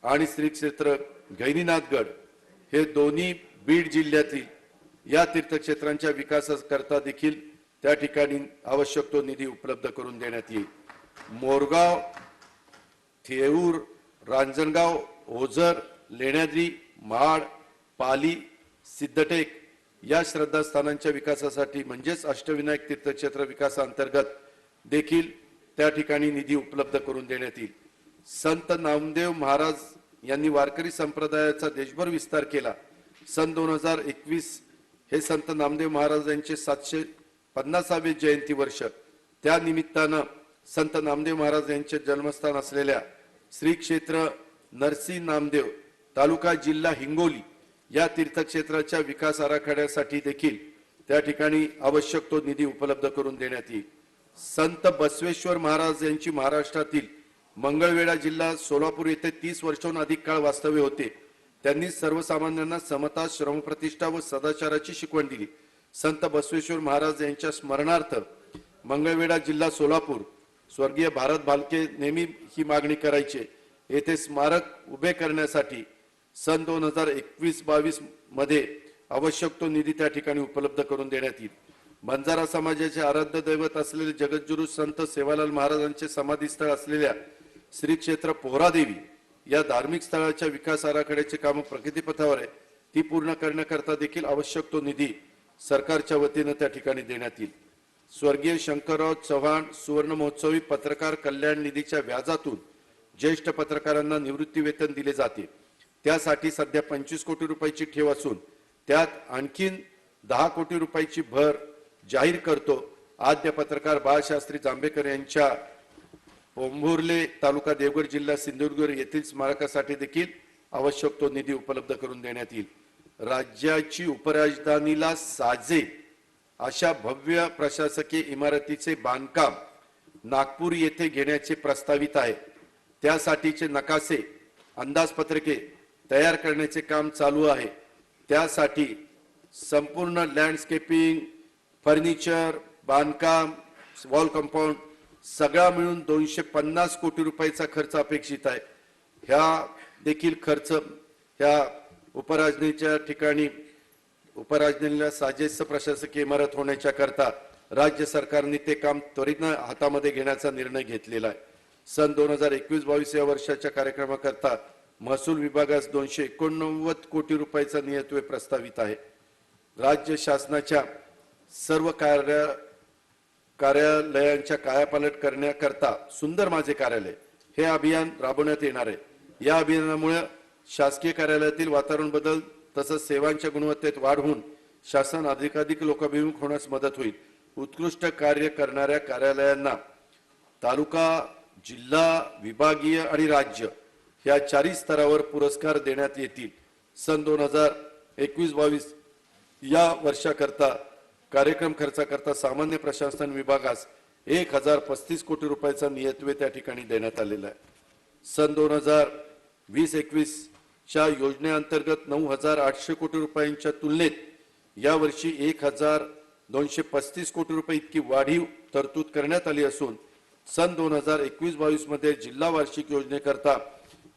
Speaker 2: आणि श्री क्षेत्र गैरीनाथगड हे दोन्ही बीड जिल्ह्यातील या तीर्थक्षेत्रांच्या विकासाकरता देखील त्या ठिकाणी आवश्यक तो निधी उपलब्ध करून देण्यात येईल. मोरगाव, थेऊर, रांजणगाव, ओझर, लेण्याद्री, महाड, पाली, सिद्धटेक या श्रद्धास्थानांच्या विकासासाठी म्हणजेच अष्टविनायक तीर्थक्षेत्र विकासांतर्गत देखील त्या ठिकाणी निधी उपलब्ध करून देण्यात येईल. संत नामदेव महाराज यांनी वारकरी संप्रदायाचा देशभर विस्तार केला. सन 2021 हे संत नामदेव महाराज यांचे 750वे जयंती वर्ष. त्या निमित्तानं संत नामदेव महाराज यांचे जन्मस्थान असलेल्या श्री क्षेत्र नरसी नामदेव तालुका जिल्हा हिंगोली या तीर्थक्षेत्राच्या विकास आराखड्यासाठी देखील त्या ठिकाणी आवश्यक तो निधी उपलब्ध करून देण्यात येईल. संत बसवेश्वर महाराज यांची महाराष्ट्रातील मंगळवेढा जिल्हा सोलापूर येथे 30 वर्षांहून अधिक काळ वास्तव्य होते. त्यांनी सर्वसामान्यांना समता, श्रमप्रतिष्ठा व सदाचाराची शिकवण दिली. संत बसवेश्वर महाराज यांच्या स्मरणार्थ मंगळवेढा जिल्हा सोलापूर स्वर्गीय भारत भालके नेहमी ही मागणी करायचे. येथे स्मारक उभे करण्यासाठी सन 2021-22 मध्ये आवश्यक तो निधी त्या ठिकाणी उपलब्ध करून देण्यात येईल. बंजारा समाजाचे आराध्य दैवत असलेले जगद्गुरू संत सेवालाल महाराजांचे समाधीस्थळ असलेल्या श्री क्षेत्र पोहरादेवी या धार्मिक स्थळाच्या विकास आराखड्याचे काम प्रगतीपथावर आहे. ती पूर्ण करण्याकरता देखील आवश्यक तो निधी सरकारच्या वतीने त्या ठिकाणी देण्यात येईल. स्वर्गीय शंकरराव चव्हाण सुवर्ण महोत्सवी पत्रकार कल्याण निधीच्या व्याजातून ज्येष्ठ पत्रकारांना निवृत्ती वेतन दिले जाते. त्यासाठी सध्या 25 कोटी रुपयाची ठेव असून त्यात आणखीन 10 कोटी रुपयाची भर जाहीर करतो. आद्य पत्रकार बाळशास्त्री जांभेकर यांच्या पोंभुर्ले तालुका देवगड जिल्हा सिंधुदुर्ग येथील स्मारकासाठी देखील आवश्यक तो निधी उपलब्ध करून देण्यात येईल. राज्याची उपराजधानीला साजेल अशा भव्य प्रशासकीय इमारतीचे बांधकाम नागपूर येथे घेण्याचे प्रस्तावित आहे. त्यासाठीचे नकाशे, अंदाजपत्रके तयार करण्याचे काम चालू आहे. त्यासाठी संपूर्ण लँडस्केपिंग, फर्निचर, बांधकाम, वॉल कंपाऊंड सगळा मिळून 250 कोटी रुपयाचा खर्च अपेक्षित आहे. ह्या देखील खर्च ह्या उपराजधानीच्या ठिकाणी उपराजधानीला साजेस प्रशासकीय इमारत होण्याच्या करता राज्य सरकारने ते काम त्वरितनं हातामध्ये घेण्याचा निर्णय घेतलेला आहे. सन 2021-22 या वर्षाच्या कार्यक्रमाकरता महसूल विभागास 289 कोटी रुपयाचा नियतव्यय प्रस्तावित आहे. राज्य शासनाच्या सर्व कार्यालयांच्या कायापालट करण्याकरता सुंदर माझे कार्यालय हे अभियान राबवण्यात येणार आहे. या अभियानामुळे शासकीय कार्यालयातील वातावरण बदल तसंच सेवांच्या गुणवत्तेत वाढ होऊन शासन अधिकाधिक लोकाभिमुख होण्यास मदत होईल. उत्कृष्ट कार्य करणाऱ्या कार्यालयांना तालुका, जिल्हा, विभागीय आणि राज्य या 4 स्तरावर पुरस्कार देण्यात येतील. सन 2021-22 या वर्षाकरता कार्यक्रम खर्चाकरता सामान्य प्रशासन विभागास 1035 कोटी रुपयाचा नियतव्यय त्या ठिकाणी देण्यात आलेला आहे. सन 2020-21 च्या योजनेअंतर्गत 9800 कोटी रुपयांच्या तुलनेत यावर्षी 1235 कोटी रुपये इतकी वाढीव तरतूद करण्यात आली असून सन 2021-22 मध्ये जिल्हा वार्षिक योजनेकरता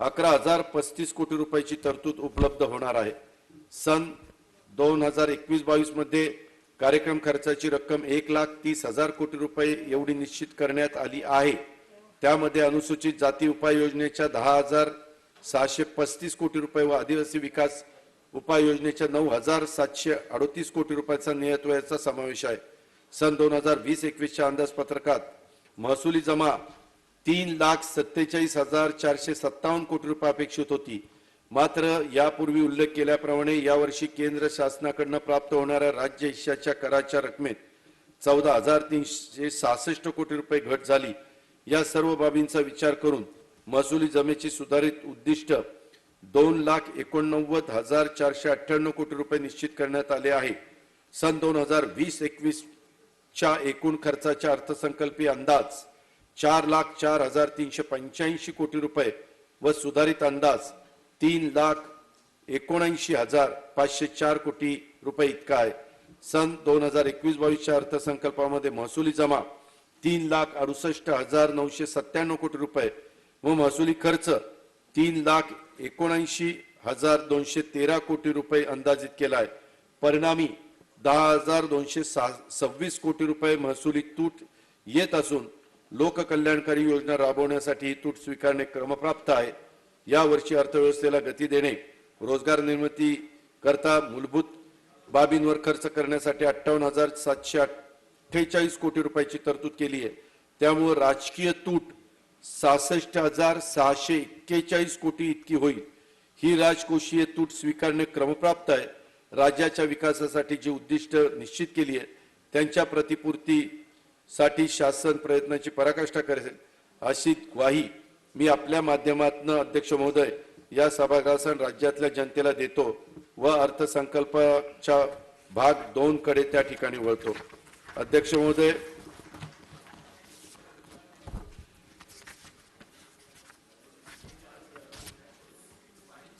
Speaker 2: 11035 कोटी रुपयाची तरतूद उपलब्ध होणार आहे. सन 2021-22 मध्ये कार्यक्रम खर्चाची रक्कम 1,30,000 कोटी रुपये एवढी निश्चित करण्यात आली आहे. त्यामध्ये अनुसूचित जाती उपाययोजनेच्या 10,635 कोटी रुपये व आदिवासी विकास उपाययोजनेच्या 9,738 कोटी रुपयाचा नियतव्ययाचा समावेश आहे. सन 2020-21 च्या अंदाजपत्रकात महसुली जमा 3,47,457 कोटी रुपये अपेक्षित होती. मात्र यापूर्वी उल्लेख केल्याप्रमाणे यावर्षी केंद्र शासनाकडून प्राप्त होणाऱ्या राज्य हिश्श्याच्या कराच्या रकमेत 14,366 कोटी रुपये घट झाली. या सर्व बाबींचा विचार करून महसुली जमेची सुधारित उद्दिष्ट 2,89,498 कोटी रुपये निश्चित करण्यात आले आहे. सन 2020-21 च्या एकूण खर्चाच्या अर्थसंकल्पीय अंदाज 4,04,385 कोटी रुपये व सुधारित अंदाज 3,79,504 कोटी रुपये इतका आहे. सन 2021-22 च्या अर्थसंकल्पामध्ये महसुली जमा 3,68,997 कोटी रुपये व महसुली खर्च 3,79,213 कोटी रुपये अंदाजित केला आहे. परिणामी 10,226 कोटी रुपये महसुली तूट येत असून लोककल्याणकारी योजना राबवण्यासाठी ही तूट स्वीकारणे क्रमप्राप्त आहे. या वर्षी अर्थव्यवस्थेला गती देणे, रोजगार निर्मिती करता मूलभूत बाबींवर खर्च करण्यासाठी 58,748 कोटी रुपयाची तरतूद केली आहे. त्यामुळे राजकीय तूट 66,641 कोटी इतकी होईल. ही राजकोषीय तूट स्वीकारणे क्रमप्राप्त आहे. राज्याच्या विकासासाठी जी उद्दिष्ट निश्चित केली आहे त्यांच्या प्रतिपूर्तीसाठी शासन प्रयत्नाची पराकाष्ठा करेल अशी ग्वाही मी आपल्या माध्यमातून अध्यक्ष महोदय या सभागृहासह राज्यातल्या जनतेला देतो व अर्थसंकल्पाच्या भाग 2 कडे त्या ठिकाणी वळतो. अध्यक्ष महोदय,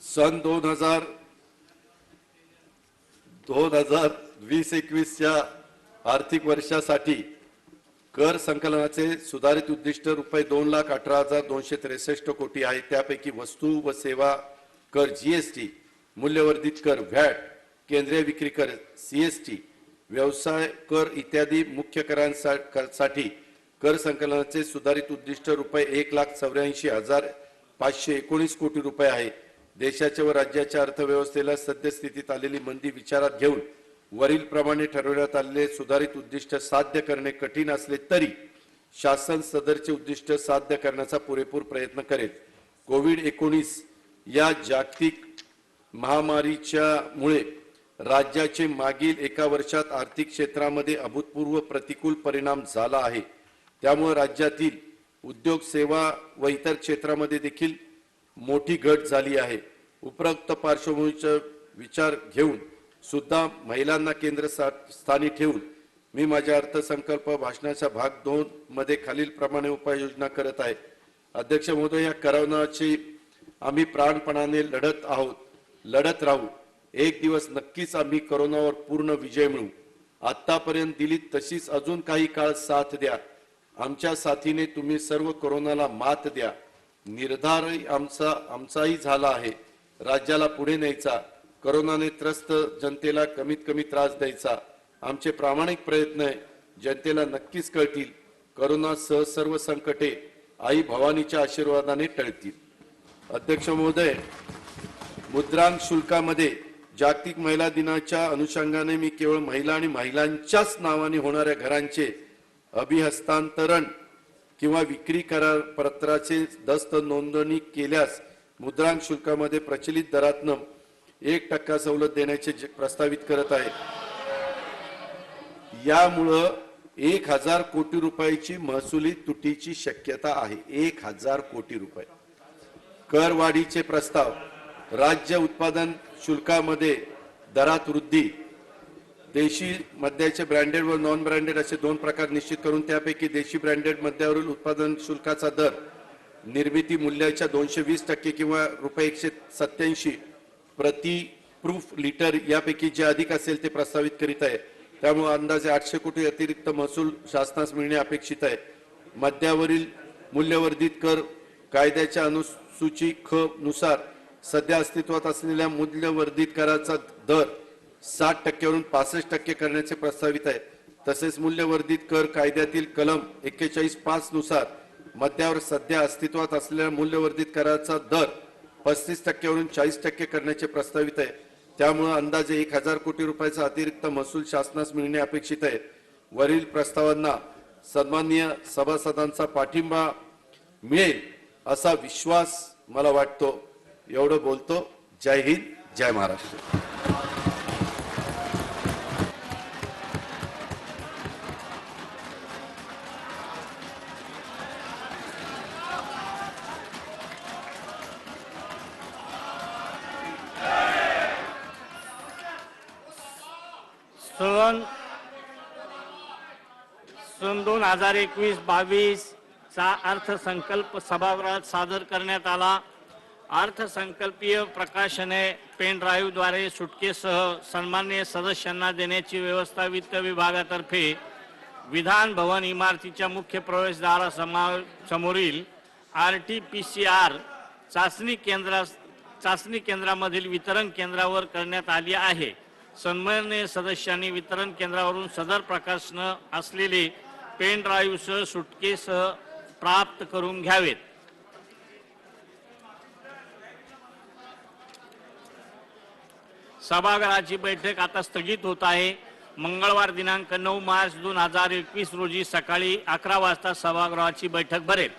Speaker 2: सन 2020-21 या आर्थिक वर्षासाठी कर संकलनाचे सुधारित उद्दिष्ट रुपये 2,18,263 कोटी आहे. त्यापैकी वस्तू व सेवा कर जीएसटी, मूल्यवर्धित कर व्हॅट, केंद्रीय विक्री कर सीएसटी, व्यवसाय कर इत्यादी मुख्य करांसाठी कर संकलनाचे सुधारित उद्दिष्ट रुपये 1,84,519 कोटी रुपये आहे. देशाच्या व राज्याच्या अर्थव्यवस्थेला सद्यस्थितीत आलेली मंदी विचारात घेऊन वरील प्रमाणे ठरवण्यात आलेले सुधारित उद्दिष्ट साध्य करणे कठीण असले तरी शासन सदरचे उद्दिष्ट साध्य करण्याचा पुरेपूर प्रयत्न करेल. कोविड-19 या जागतिक महामारीच्या मुळे राज्याचे मागील एका वर्षात आर्थिक क्षेत्रामध्ये अभूतपूर्व प्रतिकूल परिणाम झाला आहे. त्यामुळे राज्यातील उद्योग, सेवा व इतर क्षेत्रामध्ये देखील मोठी घट झाली आहे. उपरोक्त पार्श्वभूमीचा विचार घेऊन सुद्धा महिलांना केंद्रस्थानी ठेवून मी माझ्या अर्थसंकल्प भाषणाच्या भाग 2 मध्ये खालील प्रमाणे उपाययोजना करत आहे. अध्यक्ष महोदय, या कोरोनाची आम्ही प्राणपणाने लढत राहू. एक दिवस नक्कीच आम्ही कोरोनावर पूर्ण विजय मिळवू. आतापर्यंत दिली तशीच अजून काही काळ साथ द्या. आमच्या साथीने तुम्ही सर्व कोरोनाला मात द्या. निर्धारही आमचाही झाला आहे. राज्याला पुढे न्यायचा, कोरोनाने त्रस्त जनतेला कमीत कमी त्रास द्यायचा आमचे प्रामाणिक प्रयत्न आहे. जनतेला नक्कीच कळतील. कोरोनासह सर्व संकटे आई भवानीच्या आशीर्वादाने टळतील. अध्यक्ष महोदय, मुद्रांक शुल्कामध्ये जागतिक महिला दिनाच्या अनुषंगाने मी केवळ महिला आणि महिलांच्याच नावाने होणाऱ्या घरांचे अभिहस्तांतरण किंवा विक्री करार पत्राचे दस्त नोंदणी केल्यास मुद्रांक शुल्कामध्ये प्रचलित दरातनं 1% सवलत देण्याचे प्रस्तावित करत आहे. यामुळं 1,000 कोटी रुपयाची महसुली तुटीची शक्यता आहे. 1,000 कोटी रुपये. करवाढीचे प्रस्ताव. राज्य उत्पादन शुल्कामध्ये दरात वृद्धी. देशी मद्याचे ब्रँडेड व नॉन ब्रँडेड असे 2 प्रकार निश्चित करून त्यापैकी देशी ब्रँडेड मद्यावरील उत्पादन शुल्काचा दर निर्मिती मूल्याच्या 220% किंवा रुपये 187 प्रति प्रूफ लिटर यापैकी जे अधिक असेल ते प्रस्तावित करीत आहे. त्यामुळे अंदाजे 800 कोटी अतिरिक्त महसूल शासनास मिळणे अपेक्षित आहे. मद्यावरील मूल्यवर्धित कर कायद्याच्या अनुसूची ख नुसार सध्या अस्तित्वात असलेल्या मूल्यवर्धित कराचा दर 60% वरून 65% करण्याचे प्रस्तावित आहे. तसेच मूल्यवर्धित कर कायद्यातील कलम 41(5) नुसार मद्यावर सध्या अस्तित्वात असलेल्या मूल्यवर्धित कराचा दर 35% वरून 40% करण्याचे प्रस्तावित आहे. त्यामुळे अंदाजे 1,000 कोटी रुपयाचा अतिरिक्त महसूल शासनास मिळणे अपेक्षित आहे. वरील प्रस्तावांना सन्माननीय सभासदांचा पाठिंबा मिळेल असा विश्वास मला वाटतो. एवढं बोलतो. जय हिंद, जय महाराष्ट्र.
Speaker 1: सन 2021-22 चा अर्थसंकल्प सभागृहात सादर करण्यात आला. अर्थसंकल्पीय प्रकाशने पेन ड्राईव्हद्वारे सुटकेसह सन्माननीय सदस्यांना देण्याची व्यवस्था वित्त विभागातर्फे विधान भवन इमारतीच्या मुख्य प्रवेशद्वारासमोरील RT-PCR चाचणी केंद्रामधील वितरण केंद्रावर करण्यात आली आहे. सन्माननीय सदस्यांनी वितरण केंद्रावरून सदर प्रकाशन असलेले पेन ड्राईव्हसह सुटकेसह प्राप्त करून घ्यावेत. सभागृहाची बैठक आता स्थगित होत आहे. मंगळवार दिनांक 9 मार्च 2021 रोजी सकाळी 11 वाजता सभागृहाची बैठक भरेल.